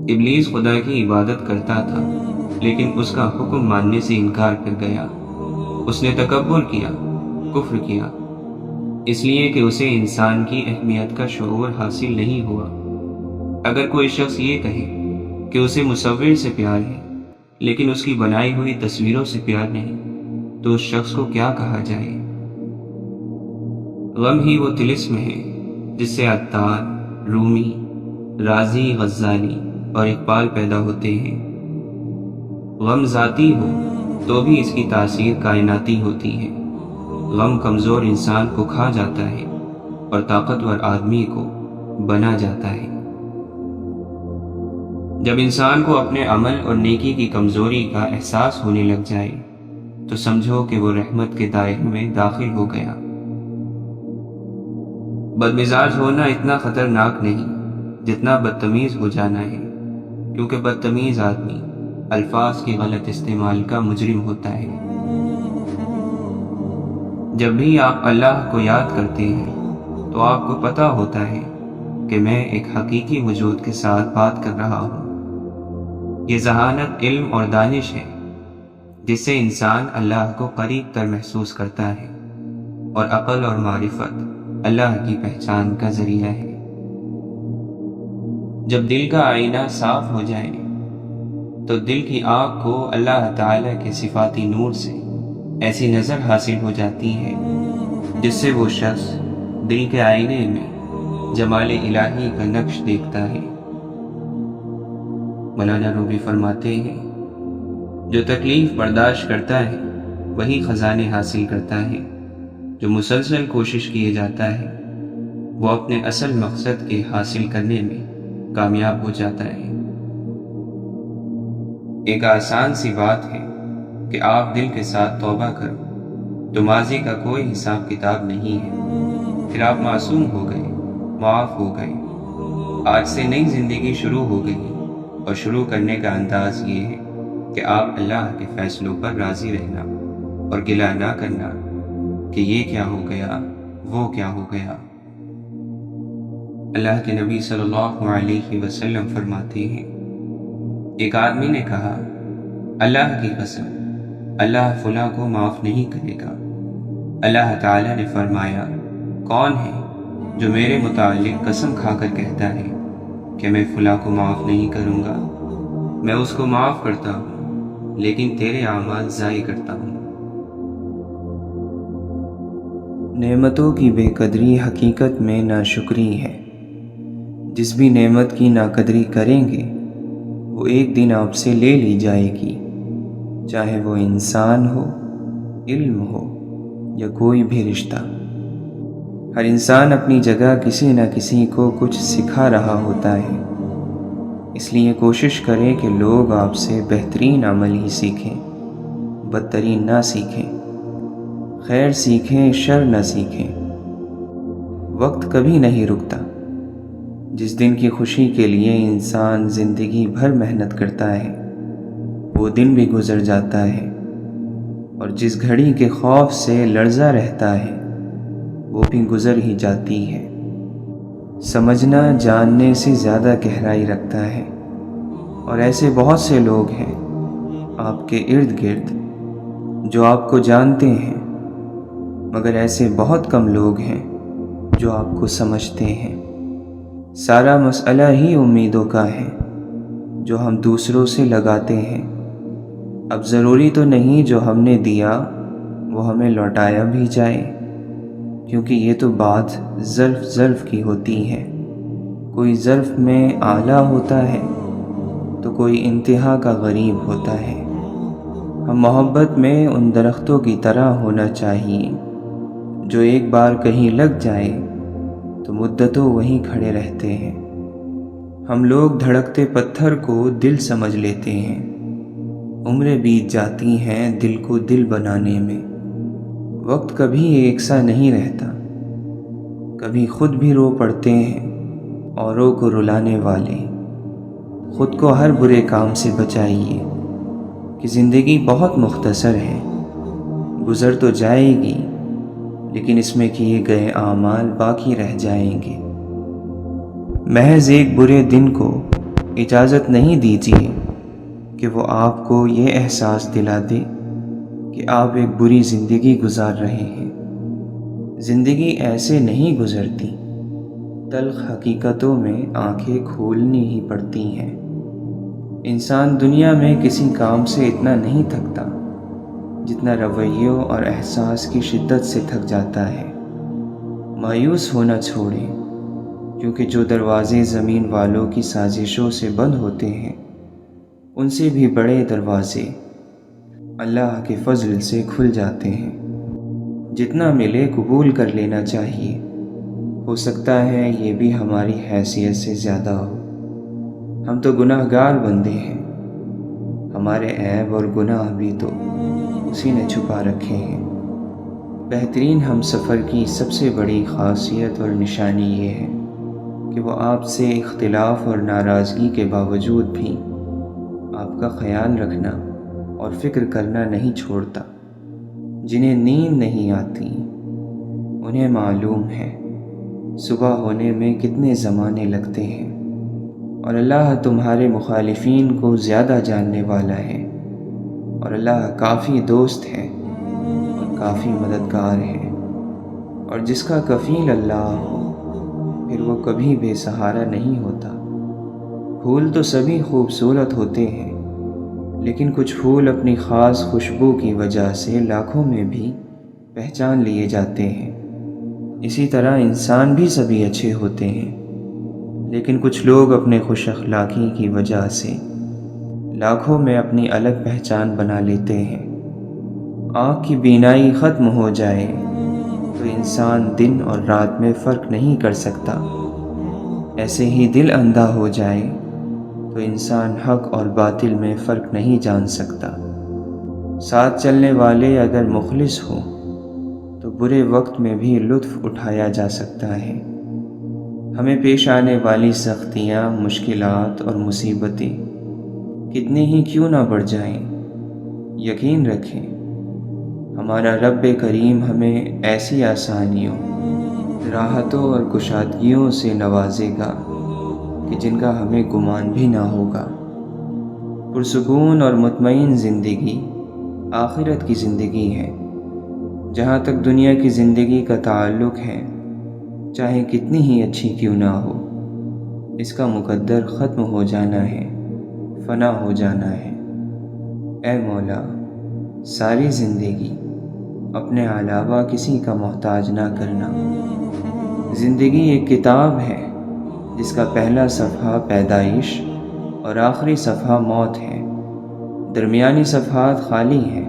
ابلیس خدا کی عبادت کرتا تھا لیکن اس کا حکم ماننے سے انکار کر گیا۔ اس نے تکبر کیا، کفر کیا، اس لیے کہ اسے انسان کی اہمیت کا شعور حاصل نہیں ہوا۔ اگر کوئی شخص یہ کہے کہ اسے مصور سے پیار ہے لیکن اس کی بنائی ہوئی تصویروں سے پیار نہیں تو اس شخص کو کیا کہا جائے؟ غم ہی وہ طلسم ہے جس سے عطار، رومی، رازی، غزالی اور اقبال پیدا ہوتے ہیں۔ غم ذاتی ہو تو بھی اس کی تاثیر کائناتی ہوتی ہے۔ غم کمزور انسان کو کھا جاتا ہے اور طاقتور آدمی کو بنا جاتا ہے۔ جب انسان کو اپنے عمل اور نیکی کی کمزوری کا احساس ہونے لگ جائے تو سمجھو کہ وہ رحمت کے دائرے میں داخل ہو گیا۔ بدمزاج ہونا اتنا خطرناک نہیں جتنا بدتمیز ہو جانا ہے، کیونکہ بدتمیز آدمی الفاظ کی غلط استعمال کا مجرم ہوتا ہے۔ جب بھی آپ اللہ کو یاد کرتے ہیں تو آپ کو پتہ ہوتا ہے کہ میں ایک حقیقی وجود کے ساتھ بات کر رہا ہوں۔ یہ ذہانت علم اور دانش ہے جس سے انسان اللہ کو قریب تر محسوس کرتا ہے، اور عقل اور معرفت اللہ کی پہچان کا ذریعہ ہے۔ جب دل کا آئینہ صاف ہو جائے تو دل کی آنکھ کو اللہ تعالی کے صفاتی نور سے ایسی نظر حاصل ہو جاتی ہے جس سے وہ شخص دل کے آئینے میں جمال الہی کا نقش دیکھتا ہے۔ مولانا رومی فرماتے ہیں، جو تکلیف برداشت کرتا ہے وہی خزانے حاصل کرتا ہے، جو مسلسل کوشش کیے جاتا ہے وہ اپنے اصل مقصد کے حاصل کرنے میں کامیاب ہو جاتا ہے۔ ایک آسان سی بات ہے کہ آپ دل کے ساتھ توبہ کرو تو ماضی کا کوئی حساب کتاب نہیں ہے، پھر آپ معصوم ہو گئے، معاف ہو گئے، آج سے نئی زندگی شروع ہو گئی۔ اور شروع کرنے کا انداز یہ ہے کہ آپ اللہ کے فیصلوں پر راضی رہنا اور گلہ نہ کرنا کہ یہ کیا ہو گیا، وہ کیا ہو گیا۔ اللہ کے نبی صلی اللہ علیہ وسلم فرماتے ہیں، ایک آدمی نے کہا، اللہ کی قسم، اللہ فلاں کو معاف نہیں کرے گا۔ اللہ تعالیٰ نے فرمایا، کون ہے جو میرے متعلق قسم کھا کر کہتا ہے کہ میں فلاں کو معاف نہیں کروں گا؟ میں اس کو معاف کرتا ہوں لیکن تیرے اعمال ضائع کرتا ہوں۔ نعمتوں کی بے قدری حقیقت میں ناشکری ہے۔ جس بھی نعمت کی ناقدری کریں گے وہ ایک دن آپ سے لے لی جائے گی، چاہے وہ انسان ہو، علم ہو یا کوئی بھی رشتہ۔ ہر انسان اپنی جگہ کسی نہ کسی کو کچھ سکھا رہا ہوتا ہے، اس لیے کوشش کریں کہ لوگ آپ سے بہترین عمل ہی سیکھیں، بدترین نہ سیکھیں، خیر سیکھیں، شر نہ سیکھیں۔ وقت کبھی نہیں رکتا۔ جس دن کی خوشی کے لیے انسان زندگی بھر محنت کرتا ہے وہ دن بھی گزر جاتا ہے، اور جس گھڑی کے خوف سے لرزا رہتا ہے وہ بھی گزر ہی جاتی ہے۔ سمجھنا جاننے سے زیادہ گہرائی رکھتا ہے، اور ایسے بہت سے لوگ ہیں آپ کے ارد گرد جو آپ کو جانتے ہیں، مگر ایسے بہت کم لوگ ہیں جو آپ کو سمجھتے ہیں۔ سارا مسئلہ ہی امیدوں کا ہے جو ہم دوسروں سے لگاتے ہیں۔ اب ضروری تو نہیں جو ہم نے دیا وہ ہمیں لوٹایا بھی جائے، کیونکہ یہ تو بات ظرف کی ہوتی ہے۔ کوئی ظرف میں اعلیٰ ہوتا ہے تو کوئی انتہا کا غریب ہوتا ہے۔ ہم محبت میں ان درختوں کی طرح ہونا چاہیے جو ایک بار کہیں لگ جائے تو مدتوں وہیں کھڑے رہتے ہیں۔ ہم لوگ دھڑکتے پتھر کو دل سمجھ لیتے ہیں، عمریں بیت جاتی ہیں دل کو دل بنانے میں۔ وقت کبھی ایک سا نہیں رہتا، کبھی خود بھی رو پڑتے ہیں اوروں کو رلانے والے۔ خود کو ہر برے کام سے بچائیے کہ زندگی بہت مختصر ہے، گزر تو جائے گی لیکن اس میں کیے گئے اعمال باقی رہ جائیں گے۔ محض ایک برے دن کو اجازت نہیں دیجیے کہ وہ آپ کو یہ احساس دلا دے کہ آپ ایک بری زندگی گزار رہے ہیں۔ زندگی ایسے نہیں گزرتی، تلخ حقیقتوں میں آنکھیں کھولنی ہی پڑتی ہیں۔ انسان دنیا میں کسی کام سے اتنا نہیں تھکتا جتنا رویوں اور احساس کی شدت سے تھک جاتا ہے۔ مایوس ہونا چھوڑیں، کیونکہ جو دروازے زمین والوں کی سازشوں سے بند ہوتے ہیں ان سے بھی بڑے دروازے اللہ کے فضل سے کھل جاتے ہیں۔ جتنا ملے قبول کر لینا چاہیے، ہو سکتا ہے یہ بھی ہماری حیثیت سے زیادہ ہو۔ ہم تو گناہ گار بندے ہیں، ہمارے عیب اور گناہ بھی تو اسی نے چھپا رکھے ہیں۔ بہترین ہم سفر کی سب سے بڑی خاصیت اور نشانی یہ ہے کہ وہ آپ سے اختلاف اور ناراضگی کے باوجود بھی آپ کا خیال رکھنا اور فکر کرنا نہیں چھوڑتا۔ جنہیں نیند نہیں آتی انہیں معلوم ہے صبح ہونے میں کتنے زمانے لگتے ہیں، اور اللہ تمہارے مخالفین کو زیادہ جاننے والا ہے، اور اللہ کافی دوست ہے اور کافی مددگار ہے۔ اور جس کا کفیل اللہ ہو پھر وہ کبھی بے سہارا نہیں ہوتا۔ پھول تو سبھی خوبصورت ہوتے ہیں، لیکن کچھ پھول اپنی خاص خوشبو کی وجہ سے لاکھوں میں بھی پہچان لیے جاتے ہیں۔ اسی طرح انسان بھی سبھی اچھے ہوتے ہیں، لیکن کچھ لوگ اپنے خوش اخلاقی کی وجہ سے لاکھوں میں اپنی الگ پہچان بنا لیتے ہیں۔ آنکھ کی بینائی ختم ہو جائے تو انسان دن اور رات میں فرق نہیں کر سکتا۔ ایسے ہی دل اندھا ہو جائے تو انسان حق اور باطل میں فرق نہیں جان سکتا۔ ساتھ چلنے والے اگر مخلص ہوں تو برے وقت میں بھی لطف اٹھایا جا سکتا ہے۔ ہمیں پیش آنے والی سختیاں، مشکلات اور مصیبتیں کتنی ہی کیوں نہ بڑھ جائیں، یقین رکھیں ہمارا رب کریم ہمیں ایسی آسانیوں، راحتوں اور کشادگیوں سے نوازے گا کہ جن کا ہمیں گمان بھی نہ ہوگا۔ پرسکون اور مطمئن زندگی آخرت کی زندگی ہے۔ جہاں تک دنیا کی زندگی کا تعلق ہے، چاہے کتنی ہی اچھی کیوں نہ ہو، اس کا مقدر ختم ہو جانا ہے، فنا ہو جانا ہے۔ اے مولا، ساری زندگی اپنے علاوہ کسی کا محتاج نہ کرنا۔ زندگی ایک کتاب ہے جس کا پہلا صفحہ پیدائش اور آخری صفحہ موت ہے۔ درمیانی صفحات خالی ہیں،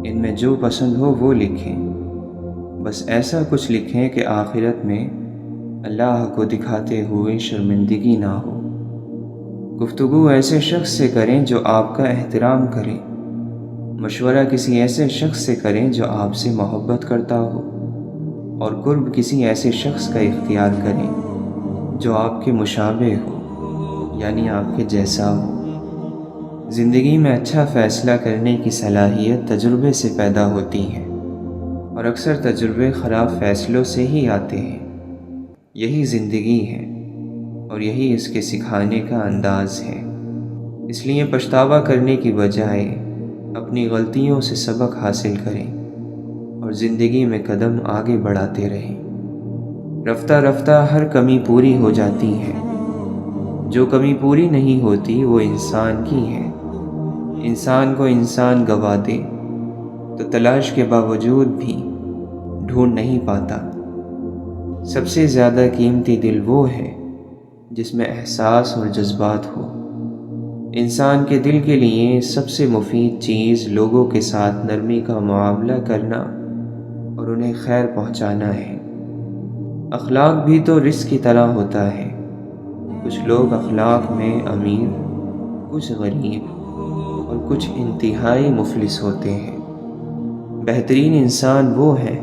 ان میں جو پسند ہو وہ لکھیں۔ بس ایسا کچھ لکھیں کہ آخرت میں اللہ کو دکھاتے ہوئے شرمندگی نہ ہو۔ گفتگو ایسے شخص سے کریں جو آپ کا احترام کرے، مشورہ کسی ایسے شخص سے کریں جو آپ سے محبت کرتا ہو، اور قرب کسی ایسے شخص کا اختیار کریں جو آپ کے مشابہ ہو، یعنی آپ کے جیسا ہو۔ زندگی میں اچھا فیصلہ کرنے کی صلاحیت تجربے سے پیدا ہوتی ہے، اور اکثر تجربے خراب فیصلوں سے ہی آتے ہیں۔ یہی زندگی ہے اور یہی اس کے سکھانے کا انداز ہے۔ اس لیے پچھتاوا کرنے کی بجائے اپنی غلطیوں سے سبق حاصل کریں اور زندگی میں قدم آگے بڑھاتے رہیں۔ رفتہ رفتہ ہر کمی پوری ہو جاتی ہے۔ جو کمی پوری نہیں ہوتی وہ انسان کی ہے۔ انسان کو انسان گوا دے تو تلاش کے باوجود بھی ڈھونڈ نہیں پاتا۔ سب سے زیادہ قیمتی دل وہ ہے جس میں احساس اور جذبات ہو۔ انسان کے دل کے لیے سب سے مفید چیز لوگوں کے ساتھ نرمی کا معاملہ کرنا اور انہیں خیر پہنچانا ہے۔ اخلاق بھی تو رزق کی طرح ہوتا ہے۔ کچھ لوگ اخلاق میں امیر، کچھ غریب اور کچھ انتہائی مفلس ہوتے ہیں۔ بہترین انسان وہ ہے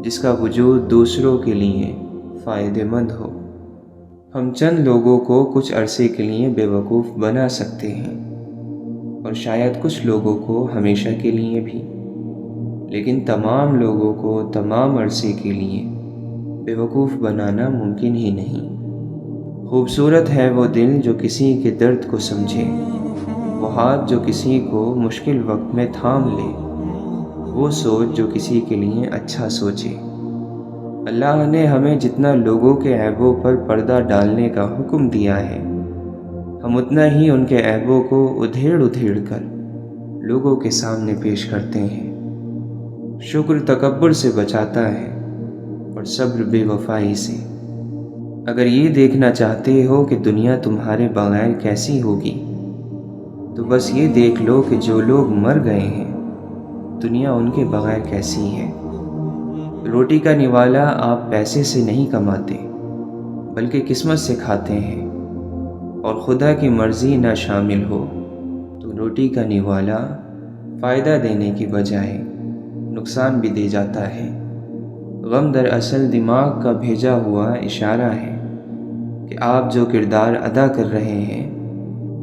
جس کا وجود دوسروں کے لیے فائدہ مند ہو۔ ہم چند لوگوں کو کچھ عرصے کے لیے بے وقوف بنا سکتے ہیں، اور شاید کچھ لوگوں کو ہمیشہ کے لیے بھی، لیکن تمام لوگوں کو تمام عرصے کے لیے بے وقوف بنانا ممکن ہی نہیں۔ خوبصورت ہے وہ دل جو کسی کے درد کو سمجھے، وہ ہاتھ جو کسی کو مشکل وقت میں تھام لے، وہ سوچ جو کسی کے لیے اچھا سوچے۔ اللہ نے ہمیں جتنا لوگوں کے عیبوں پر پردہ ڈالنے کا حکم دیا ہے، ہم اتنا ہی ان کے عیبوں کو ادھیڑ ادھیڑ کر لوگوں کے سامنے پیش کرتے ہیں۔ شکر تکبر سے بچاتا ہے اور صبر بے وفائی سے۔ اگر یہ دیکھنا چاہتے ہو کہ دنیا تمہارے بغیر کیسی ہوگی، تو بس یہ دیکھ لو کہ جو لوگ مر گئے ہیں دنیا ان کے بغیر کیسی ہے۔ روٹی کا نوالا آپ پیسے سے نہیں کماتے بلکہ قسمت سے کھاتے ہیں، اور خدا کی مرضی نہ شامل ہو تو روٹی کا نوالا فائدہ دینے کی بجائے نقصان بھی دے جاتا ہے۔ غم دراصل دماغ کا بھیجا ہوا اشارہ ہے کہ آپ جو کردار ادا کر رہے ہیں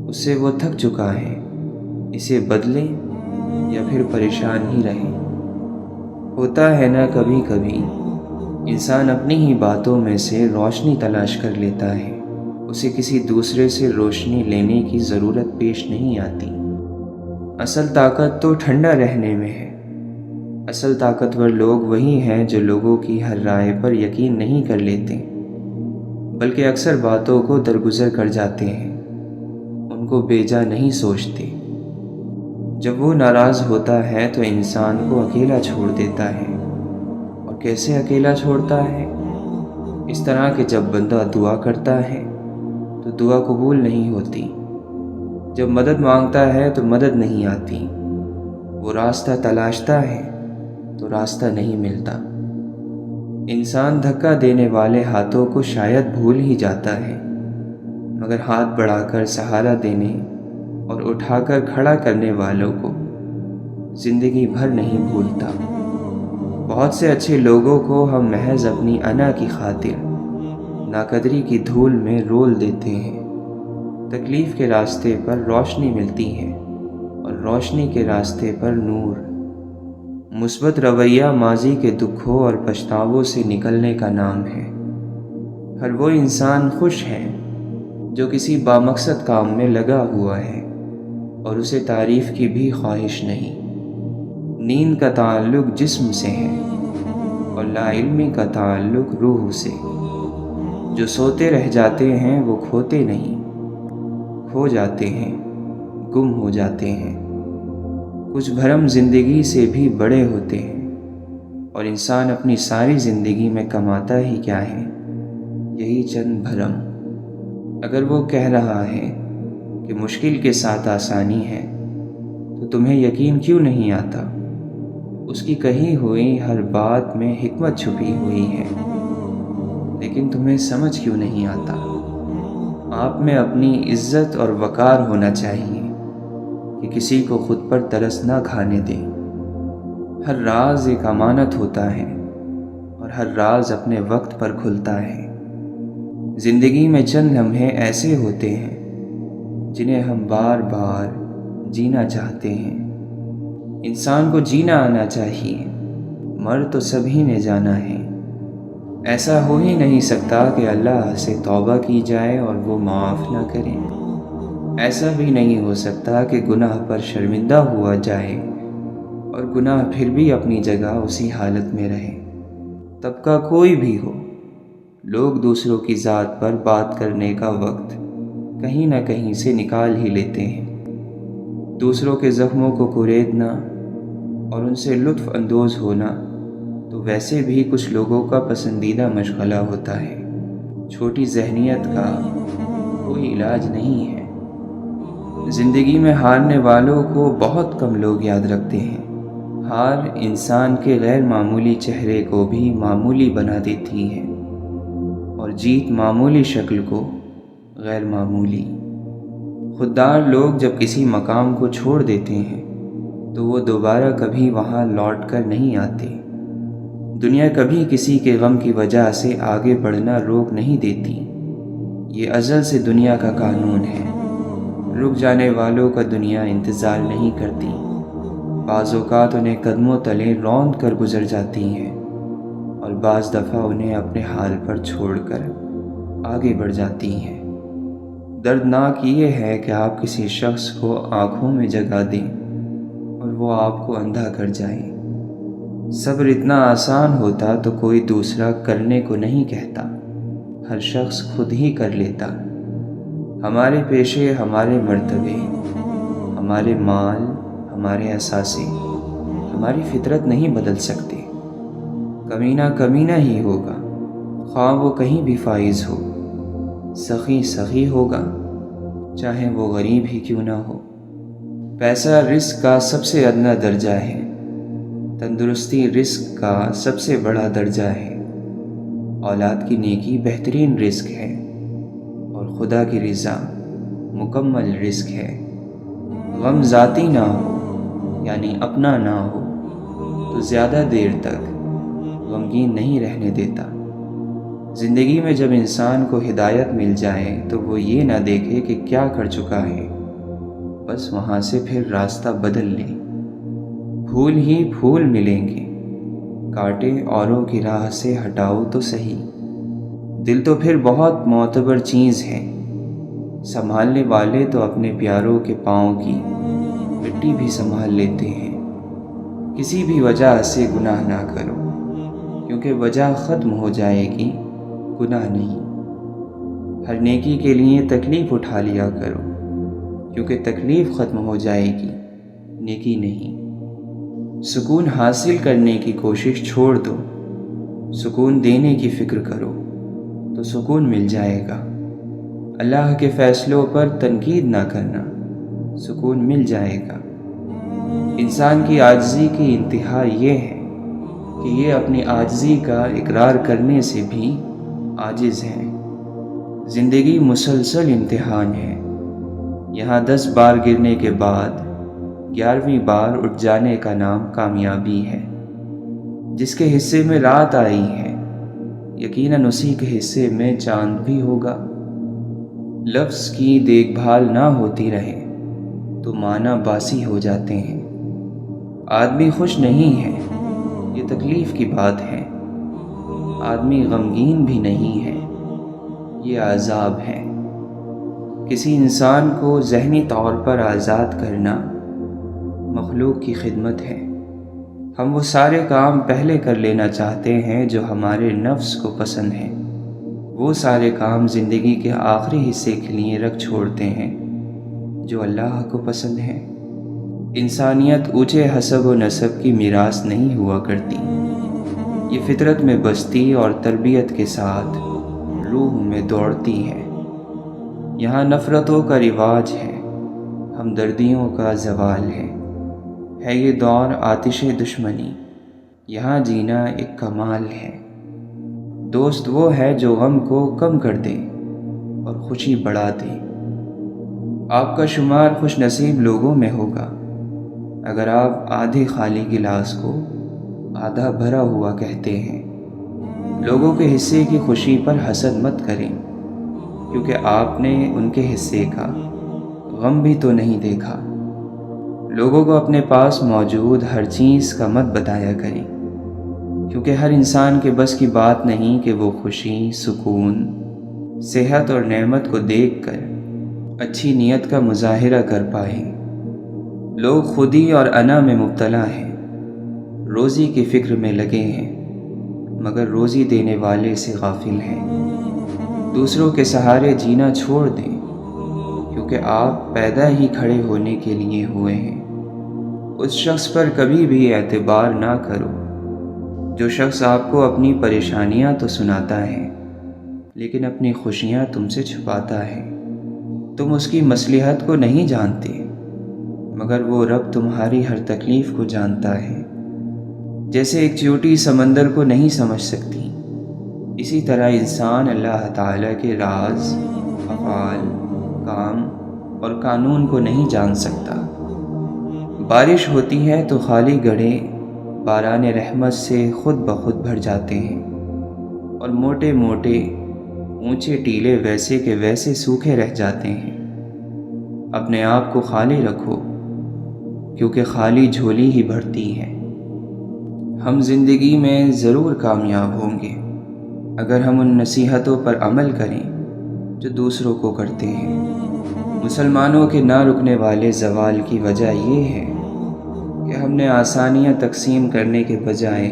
اس سے وہ تھک چکا ہے، اسے بدلیں یا پھر پریشان ہی رہیں۔ ہوتا ہے نا کبھی کبھی انسان اپنی ہی باتوں میں سے روشنی تلاش کر لیتا ہے، اسے کسی دوسرے سے روشنی لینے کی ضرورت پیش نہیں آتی۔ اصل طاقت تو ٹھنڈا رہنے میں ہے۔ اصل طاقتور لوگ وہی ہیں جو لوگوں کی ہر رائے پر یقین نہیں کر لیتے بلکہ اکثر باتوں کو درگزر کر جاتے ہیں، ان کو بیجا نہیں سوچتے۔ جب وہ ناراض ہوتا ہے تو انسان کو اکیلا چھوڑ دیتا ہے، اور کیسے اکیلا چھوڑتا ہے؟ اس طرح کہ جب بندہ دعا کرتا ہے تو دعا قبول نہیں ہوتی، جب مدد مانگتا ہے تو مدد نہیں آتی، وہ راستہ تلاشتا ہے تو راستہ نہیں ملتا۔ انسان دھکا دینے والے ہاتھوں کو شاید بھول ہی جاتا ہے، مگر ہاتھ بڑھا کر سہارا دینے اور اٹھا کر کھڑا کرنے والوں کو زندگی بھر نہیں بھولتا۔ بہت سے اچھے لوگوں کو ہم محض اپنی انا کی خاطر ناقدری کی دھول میں رول دیتے ہیں۔ تکلیف کے راستے پر روشنی ملتی ہے اور روشنی کے راستے پر نور۔ مثبت رویہ ماضی کے دکھوں اور پچھتاووں سے نکلنے کا نام ہے۔ ہر وہ انسان خوش ہے جو کسی بامقصد کام میں لگا ہوا ہے اور اسے تعریف کی بھی خواہش نہیں۔ نیند کا تعلق جسم سے ہے اور لا علمی کا تعلق روح سے۔ جو سوتے رہ جاتے ہیں وہ کھوتے نہیں، کھو جاتے ہیں، گم ہو جاتے ہیں۔ کچھ بھرم زندگی سے بھی بڑے ہوتے ہیں، اور انسان اپنی ساری زندگی میں کماتا ہی کیا ہے؟ یہی چند بھرم۔ اگر وہ کہہ رہا ہے کہ مشکل کے ساتھ آسانی ہے تو تمہیں یقین کیوں نہیں آتا؟ اس کی کہی ہوئی ہر بات میں حکمت چھپی ہوئی ہے، لیکن تمہیں سمجھ کیوں نہیں آتا؟ آپ میں اپنی عزت اور وقار ہونا چاہیے کہ کسی کو خود پر ترس نہ کھانے دیں۔ ہر راز ایک امانت ہوتا ہے اور ہر راز اپنے وقت پر کھلتا ہے۔ زندگی میں چند لمحے ایسے ہوتے ہیں جنہیں ہم بار بار جینا چاہتے ہیں۔ انسان کو جینا آنا چاہیے، مر تو سبھی نے جانا ہے۔ ایسا ہو ہی نہیں سکتا کہ اللہ سے توبہ کی جائے اور وہ معاف نہ کرے۔ ایسا بھی نہیں ہو سکتا کہ گناہ پر شرمندہ ہوا جائے اور گناہ پھر بھی اپنی جگہ اسی حالت میں رہے۔ طبقہ کوئی بھی ہو، لوگ دوسروں کی ذات پر بات کرنے کا وقت کہیں نہ کہیں سے نکال ہی لیتے ہیں۔ دوسروں کے زخموں کو کریدنا اور ان سے لطف اندوز ہونا تو ویسے بھی کچھ لوگوں کا پسندیدہ مشغلہ ہوتا ہے۔ چھوٹی ذہنیت کا کوئی علاج نہیں ہے۔ زندگی میں ہارنے والوں کو بہت کم لوگ یاد رکھتے ہیں۔ ہار انسان کے غیر معمولی چہرے کو بھی معمولی بنا دیتی ہے اور جیت معمولی شکل کو غیر معمولی۔ خوددار لوگ جب کسی مقام کو چھوڑ دیتے ہیں تو وہ دوبارہ کبھی وہاں لوٹ کر نہیں آتے۔ دنیا کبھی کسی کے غم کی وجہ سے آگے بڑھنا روک نہیں دیتی۔ یہ ازل سے دنیا کا قانون ہے۔ رک جانے والوں کا دنیا انتظار نہیں کرتی۔ بعض اوقات انہیں قدموں تلے روند کر گزر جاتی ہیں اور بعض دفعہ انہیں اپنے حال پر چھوڑ کر آگے بڑھ جاتی ہیں۔ دردناک یہ ہے کہ آپ کسی شخص کو آنکھوں میں جگہ دیں اور وہ آپ کو اندھا کر جائے۔ صبر اتنا آسان ہوتا تو کوئی دوسرا کرنے کو نہیں کہتا، ہر شخص خود ہی کر لیتا۔ ہمارے پیشے، ہمارے مرتبے، ہمارے مال، ہمارے اثاثے ہماری فطرت نہیں بدل سکتے۔ کمینہ کمینہ ہی ہوگا، خواہ وہ کہیں بھی فائز ہو۔ سخی سخی ہوگا، چاہے وہ غریب ہی کیوں نہ ہو۔ پیسہ رزق کا سب سے ادنا درجہ ہے، تندرستی رزق کا سب سے بڑا درجہ ہے۔ اولاد کی نیکی بہترین رزق ہے اور خدا کی رضا مکمل رزق ہے۔ غم ذاتی نہ ہو، یعنی اپنا نہ ہو، تو زیادہ دیر تک غمگین نہیں رہنے دیتا۔ زندگی میں جب انسان کو ہدایت مل جائے تو وہ یہ نہ دیکھے کہ کیا کر چکا ہے، بس وہاں سے پھر راستہ بدل لے۔ پھول ہی پھول ملیں گے، کانٹے اوروں کی راہ سے ہٹاؤ تو صحیح۔ دل تو پھر بہت معتبر چیز ہے، سنبھالنے والے تو اپنے پیاروں کے پاؤں کی مٹی بھی سنبھال لیتے ہیں۔ کسی بھی وجہ سے گناہ نہ کرو، کیونکہ وجہ ختم ہو جائے گی، گناہ نہیں۔ ہر نیکی کے لیے تکلیف اٹھا لیا کرو، کیونکہ تکلیف ختم ہو جائے گی، نیکی نہیں۔ سکون حاصل کرنے کی کوشش چھوڑ دو، سکون دینے کی فکر کرو تو سکون مل جائے گا۔ اللہ کے فیصلوں پر تنقید نہ کرنا، سکون مل جائے گا۔ انسان کی عاجزی کی انتہا یہ ہے کہ یہ اپنی عاجزی کا اقرار کرنے سے بھی عاجز ہیں۔ زندگی مسلسل امتحان ہے۔ یہاں 10 بار گرنے کے بعد 11ویں بار اٹھ جانے کا نام کامیابی ہے۔ جس کے حصے میں رات آئی ہے، یقیناً اسی کے حصے میں چاند بھی ہوگا۔ لفظ کی دیکھ بھال نہ ہوتی رہے تو معنی باسی ہو جاتے ہیں۔ آدمی خوش نہیں ہے، یہ تکلیف کی بات ہے۔ آدمی غمگین بھی نہیں ہے، یہ عذاب ہے۔ کسی انسان کو ذہنی طور پر آزاد کرنا مخلوق کی خدمت ہے۔ ہم وہ سارے کام پہلے کر لینا چاہتے ہیں جو ہمارے نفس کو پسند ہیں۔ وہ سارے کام زندگی کے آخری حصے کے لیے رکھ چھوڑتے ہیں جو اللہ کو پسند ہیں۔ انسانیت اونچے حسب و نسب کی میراث نہیں ہوا کرتی، یہ فطرت میں بستی اور تربیت کے ساتھ روح میں دوڑتی ہے۔ یہاں نفرتوں کا رواج ہے، ہمدردیوں کا زوال ہے یہ دور آتش دشمنی۔ یہاں جینا ایک کمال ہے۔ دوست وہ ہے جو غم کو کم کر دے اور خوشی بڑھا دے۔ آپ کا شمار خوش نصیب لوگوں میں ہوگا اگر آپ آدھے خالی گلاس کو آدھا بھرا ہوا کہتے ہیں۔ لوگوں کے حصے کی خوشی پر حسد مت کریں، کیونکہ آپ نے ان کے حصے کا غم بھی تو نہیں دیکھا۔ لوگوں کو اپنے پاس موجود ہر چیز کا مت بتایا کریں، کیونکہ ہر انسان کے بس کی بات نہیں کہ وہ خوشی، سکون، صحت اور نعمت کو دیکھ کر اچھی نیت کا مظاہرہ کر پائے۔ لوگ خودی اور انا میں مبتلا ہیں، روزی کی فکر میں لگے ہیں مگر روزی دینے والے سے غافل ہیں۔ دوسروں کے سہارے جینا چھوڑ دیں، کیونکہ آپ پیدا ہی کھڑے ہونے کے لیے ہوئے ہیں۔ اس شخص پر کبھی بھی اعتبار نہ کرو جو شخص آپ کو اپنی پریشانیاں تو سناتا ہے لیکن اپنی خوشیاں تم سے چھپاتا ہے۔ تم اس کی مصلحت کو نہیں جانتے مگر وہ رب تمہاری ہر تکلیف کو جانتا ہے۔ جیسے ایک چیوٹی سمندر کو نہیں سمجھ سکتی، اسی طرح انسان اللہ تعالیٰ کے راز، افعال، کام اور قانون کو نہیں جان سکتا۔ بارش ہوتی ہے تو خالی گڑھے باران رحمت سے خود بخود بھر جاتے ہیں اور موٹے موٹے اونچے ٹیلے ویسے کے ویسے سوکھے رہ جاتے ہیں۔ اپنے آپ کو خالی رکھو، کیونکہ خالی جھولی ہی بھرتی ہے۔ ہم زندگی میں ضرور کامیاب ہوں گے اگر ہم ان نصیحتوں پر عمل کریں جو دوسروں کو کرتے ہیں۔ مسلمانوں کے نہ رکنے والے زوال کی وجہ یہ ہے کہ ہم نے آسانیاں تقسیم کرنے کے بجائے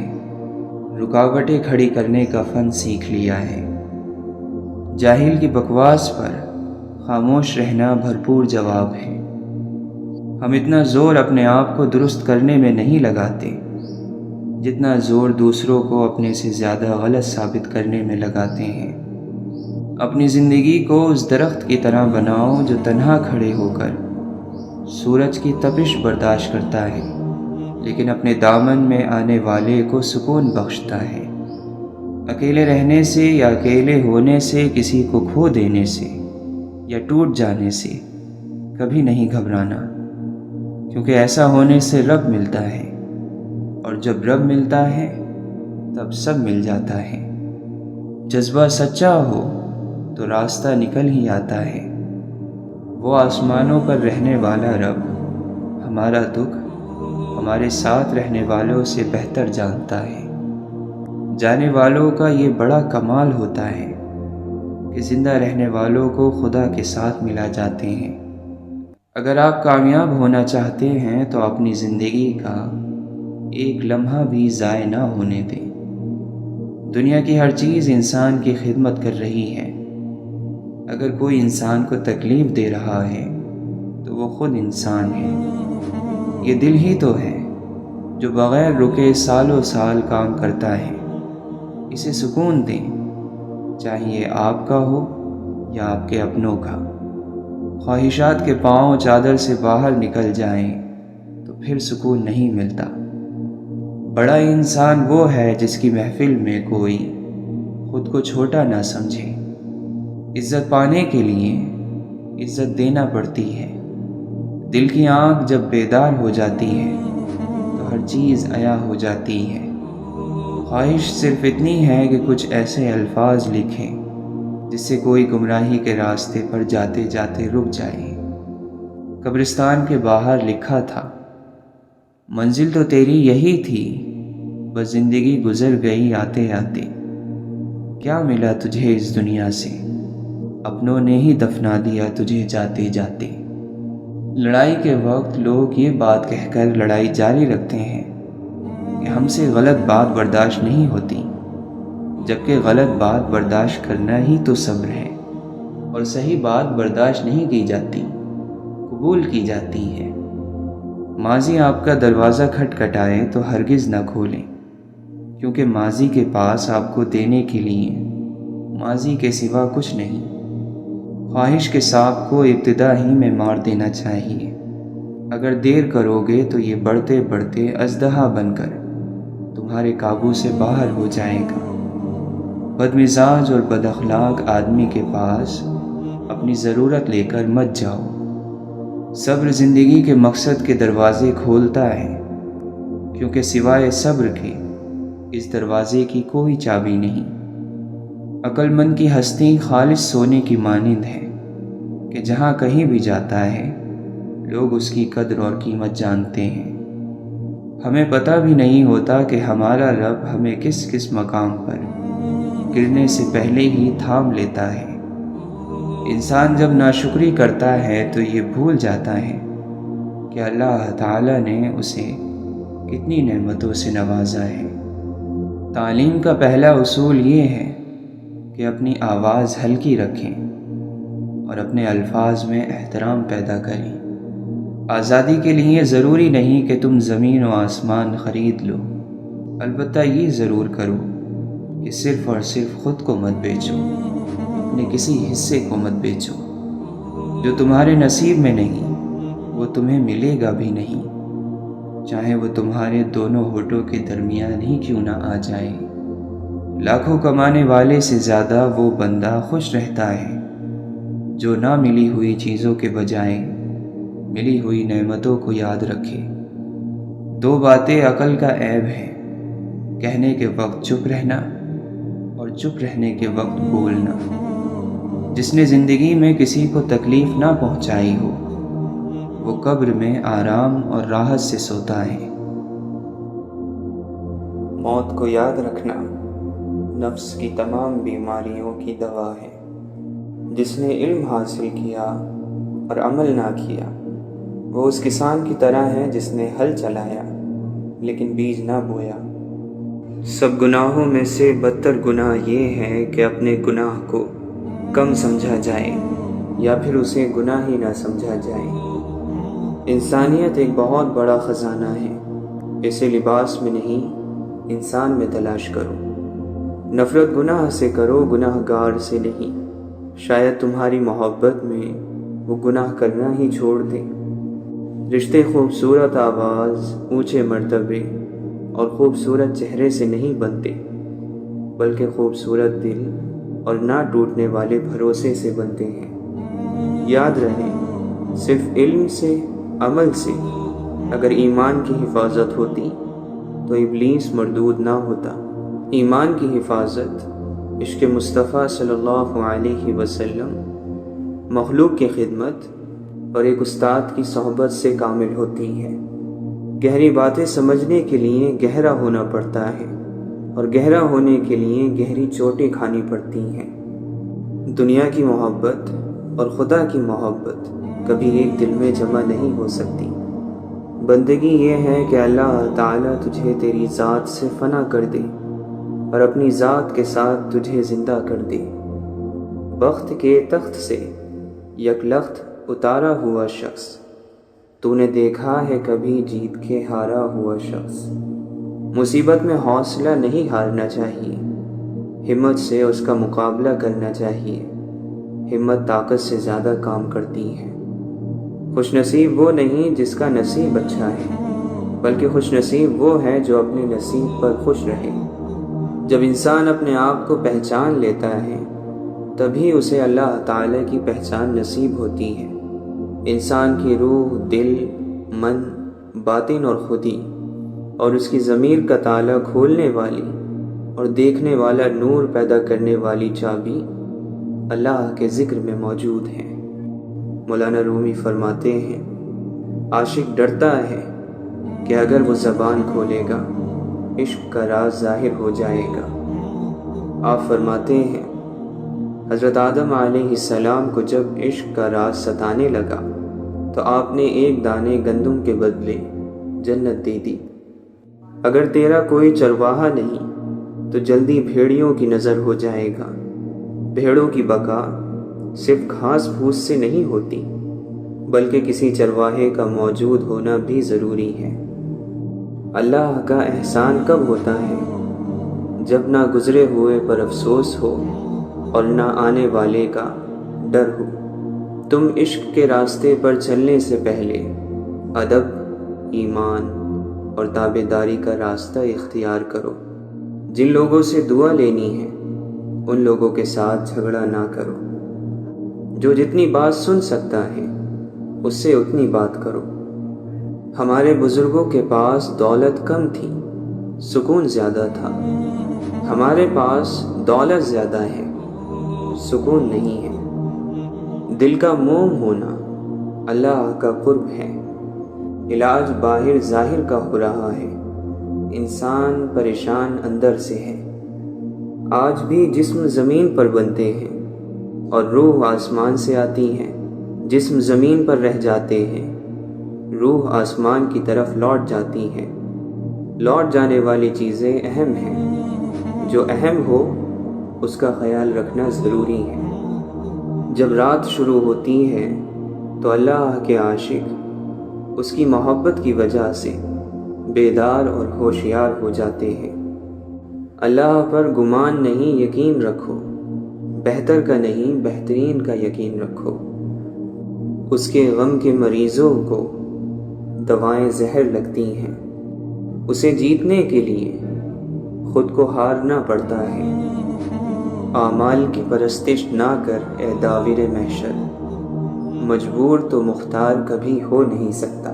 رکاوٹیں کھڑی کرنے کا فن سیکھ لیا ہے۔ جاہل کی بکواس پر خاموش رہنا بھرپور جواب ہے۔ ہم اتنا زور اپنے آپ کو درست کرنے میں نہیں لگاتے جتنا زور دوسروں کو اپنے سے زیادہ غلط ثابت کرنے میں لگاتے ہیں۔ اپنی زندگی کو اس درخت کی طرح بناؤ جو تنہا کھڑے ہو کر سورج کی تپش برداشت کرتا ہے لیکن اپنے دامن میں آنے والے کو سکون بخشتا ہے۔ اکیلے رہنے سے یا اکیلے ہونے سے، کسی کو کھو دینے سے یا ٹوٹ جانے سے کبھی نہیں گھبرانا، کیونکہ ایسا ہونے سے رب ملتا ہے، اور جب رب ملتا ہے تب سب مل جاتا ہے۔ جذبہ سچا ہو تو راستہ نکل ہی آتا ہے۔ وہ آسمانوں پر رہنے والا رب ہمارا دکھ ہمارے ساتھ رہنے والوں سے بہتر جانتا ہے۔ جانے والوں کا یہ بڑا کمال ہوتا ہے کہ زندہ رہنے والوں کو خدا کے ساتھ ملا جاتے ہیں۔ اگر آپ کامیاب ہونا چاہتے ہیں تو اپنی زندگی کا ایک لمحہ بھی ضائع نہ ہونے دیں۔ دنیا کی ہر چیز انسان کی خدمت کر رہی ہے۔ اگر کوئی انسان کو تکلیف دے رہا ہے تو وہ خود انسان ہے۔ یہ دل ہی تو ہے جو بغیر رکے سالوں سال کام کرتا ہے۔ اسے سکون دیں، چاہیے آپ کا ہو یا آپ کے اپنوں کا۔ خواہشات کے پاؤں چادر سے باہر نکل جائیں تو پھر سکون نہیں ملتا۔ بڑا انسان وہ ہے جس کی محفل میں کوئی خود کو چھوٹا نہ سمجھے۔ عزت پانے کے لیے عزت دینا پڑتی ہے۔ دل کی آنکھ جب بیدار ہو جاتی ہے تو ہر چیز عیاں ہو جاتی ہے۔ خواہش صرف اتنی ہے کہ کچھ ایسے الفاظ لکھیں جس سے کوئی گمراہی کے راستے پر جاتے جاتے رک جائے۔ قبرستان کے باہر لکھا تھا، منزل تو تیری یہی تھی، بس زندگی گزر گئی آتے آتے۔ کیا ملا تجھے اس دنیا سے، اپنوں نے ہی دفنا دیا تجھے جاتے جاتے۔ لڑائی کے وقت لوگ یہ بات کہہ کر لڑائی جاری رکھتے ہیں کہ ہم سے غلط بات برداشت نہیں ہوتی، جبکہ غلط بات برداشت کرنا ہی تو صبر ہے، اور صحیح بات برداشت نہیں کی جاتی، قبول کی جاتی ہے۔ ماضی آپ کا دروازہ کھٹکھٹائے تو ہرگز نہ کھولیں، کیونکہ ماضی کے پاس آپ کو دینے کے لیے ماضی کے سوا کچھ نہیں۔ خواہش کے سانپ کو ابتدا ہی میں مار دینا چاہیے۔ اگر دیر کرو گے تو یہ بڑھتے بڑھتے اژدہا بن کر تمہارے قابو سے باہر ہو جائے گا۔ بد مزاج اور بد اخلاق آدمی کے پاس اپنی ضرورت لے کر مت جاؤ۔ صبر زندگی کے مقصد کے دروازے کھولتا ہے، کیونکہ سوائے صبر کے اس دروازے کی کوئی چابی نہیں۔ عقل مند کی ہستی خالص سونے کی مانند ہے کہ جہاں کہیں بھی جاتا ہے لوگ اس کی قدر اور قیمت جانتے ہیں۔ ہمیں پتہ بھی نہیں ہوتا کہ ہمارا رب ہمیں کس کس مقام پر گرنے سے پہلے ہی تھام لیتا ہے۔ انسان جب ناشکری کرتا ہے تو یہ بھول جاتا ہے کہ اللہ تعالیٰ نے اسے کتنی نعمتوں سے نوازا ہے۔ تعلیم کا پہلا اصول یہ ہے کہ اپنی آواز ہلکی رکھیں اور اپنے الفاظ میں احترام پیدا کریں۔ آزادی کے لیے ضروری نہیں کہ تم زمین و آسمان خرید لو، البتہ یہ ضرور کرو کہ صرف اور صرف خود کو مت بیچو، اپنے کسی حصے کو مت بیچو۔ جو تمہارے نصیب میں نہیں وہ تمہیں ملے گا بھی نہیں، چاہے وہ تمہارے دونوں ہونٹوں کے درمیان ہی کیوں نہ آ جائے۔ لاکھوں کمانے والے سے زیادہ وہ بندہ خوش رہتا ہے جو نہ ملی ہوئی چیزوں کے بجائے ملی ہوئی نعمتوں کو یاد رکھے۔ دو باتیں عقل کا عیب ہے، کہنے کے وقت چپ رہنا اور چپ رہنے کے وقت بولنا۔ جس نے زندگی میں کسی کو تکلیف نہ پہنچائی ہو وہ قبر میں آرام اور راحت سے سوتا ہے۔ موت کو یاد رکھنا نفس کی تمام بیماریوں کی دوا ہے۔ جس نے علم حاصل کیا اور عمل نہ کیا وہ اس کسان کی طرح ہے جس نے ہل چلایا لیکن بیج نہ بویا۔ سب گناہوں میں سے بدتر گناہ یہ ہے کہ اپنے گناہ کو کم سمجھا جائے یا پھر اسے گناہ ہی نہ سمجھا جائے۔ انسانیت ایک بہت بڑا خزانہ ہے، اسے لباس میں نہیں انسان میں تلاش کرو۔ نفرت گناہ سے کرو، گناہ گار سے نہیں، شاید تمہاری محبت میں وہ گناہ کرنا ہی چھوڑ دے۔ رشتے خوبصورت آواز، اونچے مرتبے اور خوبصورت چہرے سے نہیں بنتے، بلکہ خوبصورت دل اور نہ ٹوٹنے والے بھروسے سے بنتے ہیں۔ یاد رہے، صرف علم سے، عمل سے اگر ایمان کی حفاظت ہوتی تو ابلیس مردود نہ ہوتا۔ ایمان کی حفاظت عشق مصطفیٰ صلی اللہ علیہ وسلم، مخلوق کی خدمت اور ایک استاد کی صحبت سے کامل ہوتی ہے۔ گہری باتیں سمجھنے کے لیے گہرا ہونا پڑتا ہے اور گہرا ہونے کے لیے گہری چوٹیں کھانی پڑتی ہیں۔ دنیا کی محبت اور خدا کی محبت کبھی ایک دل میں جمع نہیں ہو سکتی۔ بندگی یہ ہے کہ اللہ تعالیٰ تجھے تیری ذات سے فنا کر دے اور اپنی ذات کے ساتھ تجھے زندہ کر دے۔ بخت کے تخت سے یک لخت اتارا ہوا شخص، تو نے دیکھا ہے کبھی جیت کے ہارا ہوا شخص۔ مصیبت میں حوصلہ نہیں ہارنا چاہیے، ہمت سے اس کا مقابلہ کرنا چاہیے۔ ہمت طاقت سے زیادہ کام کرتی ہے۔ خوش نصیب وہ نہیں جس کا نصیب اچھا ہے، بلکہ خوش نصیب وہ ہے جو اپنے نصیب پر خوش رہے۔ جب انسان اپنے آپ کو پہچان لیتا ہے تبھی اسے اللہ تعالیٰ کی پہچان نصیب ہوتی ہے۔ انسان کی روح، دل، من، باطن اور خودی اور اس کی ضمیر کا تالا کھولنے والی اور دیکھنے والا نور پیدا کرنے والی چابی اللہ کے ذکر میں موجود ہے۔ مولانا رومی فرماتے ہیں، عاشق ڈرتا ہے کہ اگر وہ زبان کھولے گا عشق کا راز ظاہر ہو جائے گا۔ آپ فرماتے ہیں، حضرت آدم علیہ السلام کو جب عشق کا راز ستانے لگا تو آپ نے ایک دانے گندم کے بدلے جنت دے دی۔ اگر تیرا کوئی چرواہا نہیں تو جلدی بھیڑیوں کی نظر ہو جائے گا۔ بھیڑوں کی بقا صرف گھاس پھوس سے نہیں ہوتی بلکہ کسی چرواہے کا موجود ہونا بھی ضروری ہے۔ اللہ کا احسان کب ہوتا ہے؟ جب نہ گزرے ہوئے پر افسوس ہو اور نہ آنے والے کا ڈر ہو۔ تم عشق کے راستے پر چلنے سے پہلے ادب، ایمان اور تابعداری کا راستہ اختیار کرو۔ جن لوگوں سے دعا لینی ہے ان لوگوں کے ساتھ جھگڑا نہ کرو۔ جو جتنی بات سن سکتا ہے اس سے اتنی بات کرو۔ ہمارے بزرگوں کے پاس دولت کم تھی، سکون زیادہ تھا۔ ہمارے پاس دولت زیادہ ہے، سکون نہیں ہے۔ دل کا موم ہونا اللہ کا قرب ہے۔ علاج باہر ظاہر کا ہو رہا ہے، انسان پریشان اندر سے ہے۔ آج بھی جسم زمین پر بنتے ہیں اور روح آسمان سے آتی ہے۔ جسم زمین پر رہ جاتے ہیں، روح آسمان کی طرف لوٹ جاتی ہے۔ لوٹ جانے والی چیزیں اہم ہیں، جو اہم ہو اس کا خیال رکھنا ضروری ہے۔ جب رات شروع ہوتی ہے تو اللہ کے عاشق اس کی محبت کی وجہ سے بیدار اور ہوشیار ہو جاتے ہیں۔ اللہ پر گمان نہیں، یقین رکھو۔ بہتر کا نہیں، بہترین کا یقین رکھو۔ اس کے غم کے مریضوں کو دوائیں زہر لگتی ہیں۔ اسے جیتنے کے لیے خود کو ہارنا پڑتا ہے۔ اعمال کی پرستش نہ کر اے داور محشر، مجبور تو مختار کبھی ہو نہیں سکتا۔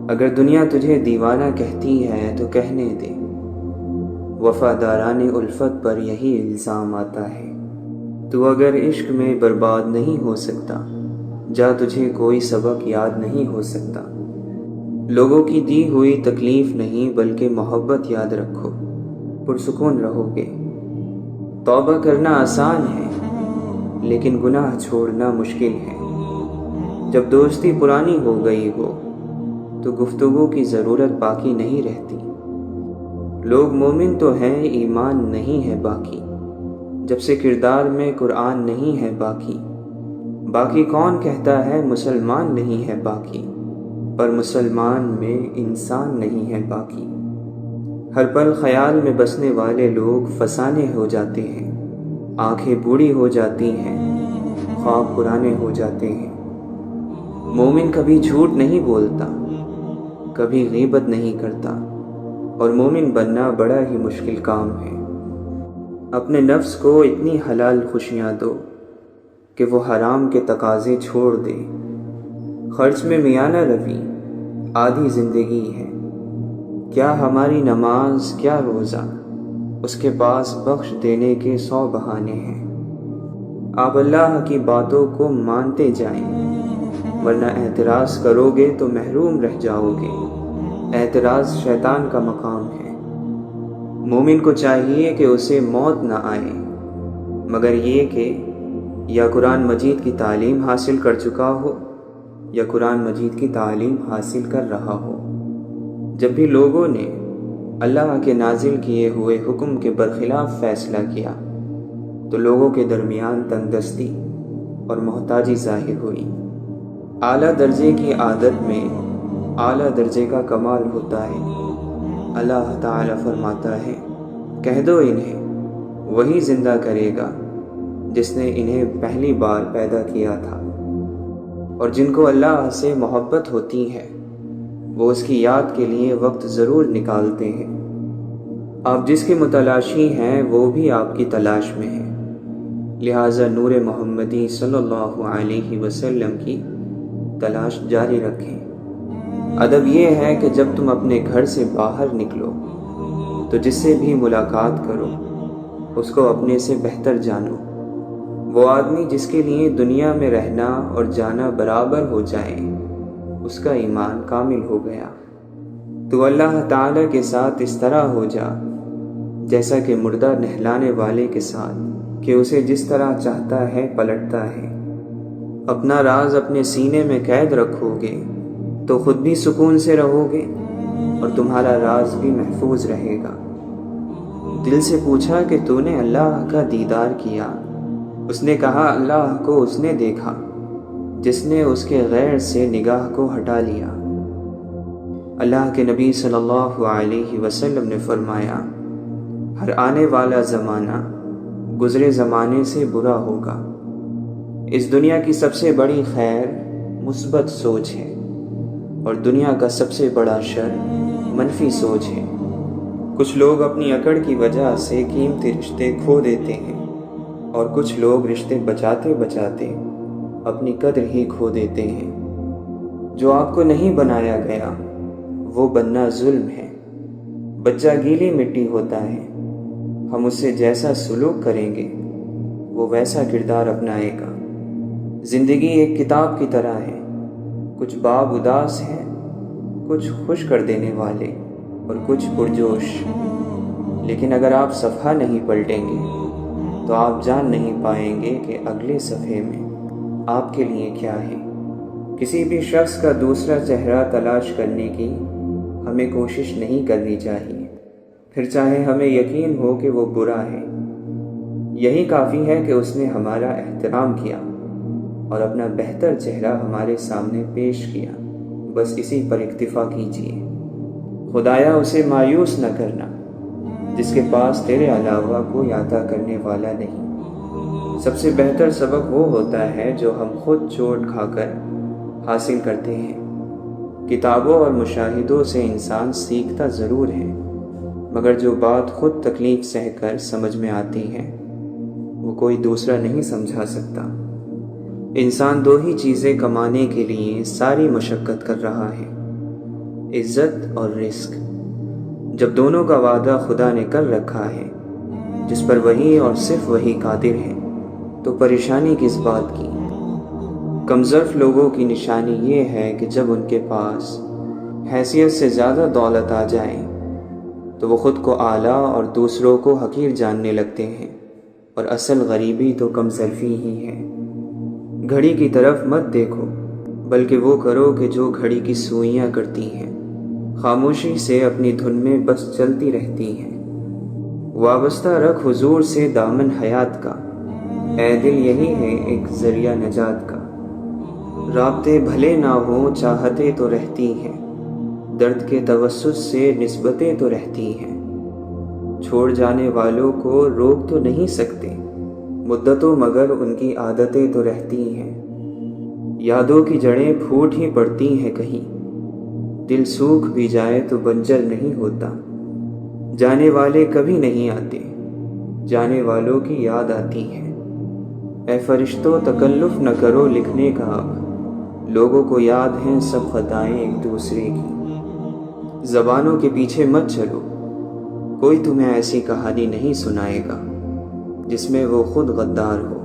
اگر دنیا تجھے دیوانہ کہتی ہے تو کہنے دے، وفاداران الفت پر یہی الزام آتا ہے۔ تو اگر عشق میں برباد نہیں ہو سکتا، جا تجھے کوئی سبق یاد نہیں ہو سکتا۔ لوگوں کی دی ہوئی تکلیف نہیں بلکہ محبت یاد رکھو، پرسکون رہو گے۔ توبہ کرنا آسان ہے لیکن گناہ چھوڑنا مشکل ہے۔ جب دوستی پرانی ہو گئی ہو تو گفتگو کی ضرورت باقی نہیں رہتی۔ لوگ مومن تو ہیں، ایمان نہیں ہے باقی۔ جب سے کردار میں قرآن نہیں ہے باقی۔ باقی کون کہتا ہے مسلمان نہیں ہے باقی، پر مسلمان میں انسان نہیں ہے باقی۔ ہر پل خیال میں بسنے والے لوگ فسانے ہو جاتے ہیں، آنکھیں بوڑھی ہو جاتی ہیں، خواب پرانے ہو جاتے ہیں۔ مومن کبھی جھوٹ نہیں بولتا، کبھی غیبت نہیں کرتا، اور مومن بننا بڑا ہی مشکل کام ہے۔ اپنے نفس کو اتنی حلال خوشیاں دو کہ وہ حرام کے تقاضے چھوڑ دے۔ خرچ میں میانہ روی آدھی زندگی ہے۔ کیا ہماری نماز، کیا روزہ، اس کے پاس بخش دینے کے 100 بہانے ہیں۔ آپ اللہ کی باتوں کو مانتے جائیں، ورنہ اعتراض کرو گے تو محروم رہ جاؤ گے۔ اعتراض شیطان کا مقام ہے۔ مومن کو چاہیے کہ اسے موت نہ آئے مگر یہ کہ یا قرآن مجید کی تعلیم حاصل کر چکا ہو یا قرآن مجید کی تعلیم حاصل کر رہا ہو۔ جب بھی لوگوں نے اللہ کے نازل کیے ہوئے حکم کے برخلاف فیصلہ کیا تو لوگوں کے درمیان تنگدستی اور محتاجی ظاہر ہوئی۔ اعلیٰ درجے کی عادت میں اعلیٰ درجے کا کمال ہوتا ہے۔ اللہ تعالیٰ فرماتا ہے، کہہ دو انہیں وہی زندہ کرے گا جس نے انہیں پہلی بار پیدا کیا تھا۔ اور جن کو اللہ سے محبت ہوتی ہے وہ اس کی یاد کے لیے وقت ضرور نکالتے ہیں۔ آپ جس کے متلاشی ہیں وہ بھی آپ کی تلاش میں ہے، لہٰذا نور محمدی صلی اللہ علیہ وسلم کی تلاش جاری رکھیں۔ ادب یہ ہے کہ جب تم اپنے گھر سے باہر نکلو تو جس سے بھی ملاقات کرو اس کو اپنے سے بہتر جانو۔ وہ آدمی جس کے لیے دنیا میں رہنا اور جانا برابر ہو جائے اس کا ایمان کامل ہو گیا۔ تو اللہ تعالیٰ کے ساتھ اس طرح ہو جا جیسا کہ مردہ نہلانے والے کے ساتھ، کہ اسے جس طرح چاہتا ہے پلٹتا ہے۔ اپنا راز اپنے سینے میں قید رکھو گے تو خود بھی سکون سے رہو گے اور تمہارا راز بھی محفوظ رہے گا۔ دل سے پوچھا کہ تو نے اللہ کا دیدار کیا؟ اس نے کہا اللہ کو اس نے دیکھا جس نے اس کے غیر سے نگاہ کو ہٹا لیا۔ اللہ کے نبی صلی اللہ علیہ وسلم نے فرمایا، ہر آنے والا زمانہ گزرے زمانے سے برا ہوگا۔ اس دنیا کی سب سے بڑی خیر مثبت سوچ ہے اور دنیا کا سب سے بڑا شر منفی سوچ ہے۔ کچھ لوگ اپنی اکڑ کی وجہ سے قیمتی رشتے کھو دیتے ہیں اور کچھ لوگ رشتے بچاتے بچاتے اپنی قدر ہی کھو دیتے ہیں۔ جو آپ کو نہیں بنایا گیا وہ بننا ظلم ہے۔ بچہ گیلی مٹی ہوتا ہے، ہم اس سے جیسا سلوک کریں گے وہ ویسا کردار اپنائے گا۔ زندگی ایک کتاب کی طرح ہے، کچھ باب اداس ہیں، کچھ خوش کر دینے والے اور کچھ پرجوش، لیکن اگر آپ صفحہ نہیں پلٹیں گے تو آپ جان نہیں پائیں گے کہ اگلے صفحے میں آپ کے لیے کیا ہے۔ کسی بھی شخص کا دوسرا چہرہ تلاش کرنے کی ہمیں کوشش نہیں کرنی چاہیے، پھر چاہے ہمیں یقین ہو کہ وہ برا ہے۔ یہی کافی ہے کہ اس نے ہمارا احترام کیا اور اپنا بہتر چہرہ ہمارے سامنے پیش کیا، بس اسی پر اکتفا کیجیے۔ خدایا اسے مایوس نہ کرنا جس کے پاس تیرے علاوہ کوئی عطا کرنے والا نہیں۔ سب سے بہتر سبق وہ ہوتا ہے جو ہم خود چوٹ کھا کر حاصل کرتے ہیں۔ کتابوں اور مشاہدوں سے انسان سیکھتا ضرور ہے، مگر جو بات خود تکلیف سہ کر سمجھ میں آتی ہے وہ کوئی دوسرا نہیں سمجھا سکتا۔ انسان دو ہی چیزیں کمانے کے لیے ساری مشقت کر رہا ہے، عزت اور رزق۔ جب دونوں کا وعدہ خدا نے کر رکھا ہے جس پر وہی اور صرف وہی قادر ہے تو پریشانی کس بات کی؟ کمظرف لوگوں کی نشانی یہ ہے کہ جب ان کے پاس حیثیت سے زیادہ دولت آ جائے تو وہ خود کو اعلیٰ اور دوسروں کو حقیر جاننے لگتے ہیں، اور اصل غریبی تو کمظرفی ہی ہے۔ گھڑی کی طرف مت دیکھو بلکہ وہ کرو کہ جو گھڑی کی سوئیاں کرتی ہیں، خاموشی سے اپنی دھن میں بس چلتی رہتی ہیں۔ وابستہ رکھ حضور سے دامن حیات کا، اے دل یہی ہے ایک ذریعہ نجات کا۔ رابطے بھلے نہ ہوں چاہتے تو رہتی ہیں، درد کے توسط سے نسبتیں تو رہتی ہیں۔ چھوڑ جانے والوں کو روک تو نہیں سکتے مدتوں، مگر ان کی عادتیں تو رہتی ہیں۔ یادوں کی جڑیں پھوٹ ہی پڑتی ہیں کہیں، دل سوکھ بھی جائے تو بنجر نہیں ہوتا۔ جانے والے کبھی نہیں آتے، جانے والوں کی یاد آتی ہے۔ اے فرشتوں تکلف نہ کرو لکھنے کا اب، لوگوں کو یاد ہیں سب خطائیں ایک دوسرے کی۔ زبانوں کے پیچھے مت چلو، کوئی تمہیں ایسی کہانی نہیں سنائے گا جس میں وہ خود غدار ہو۔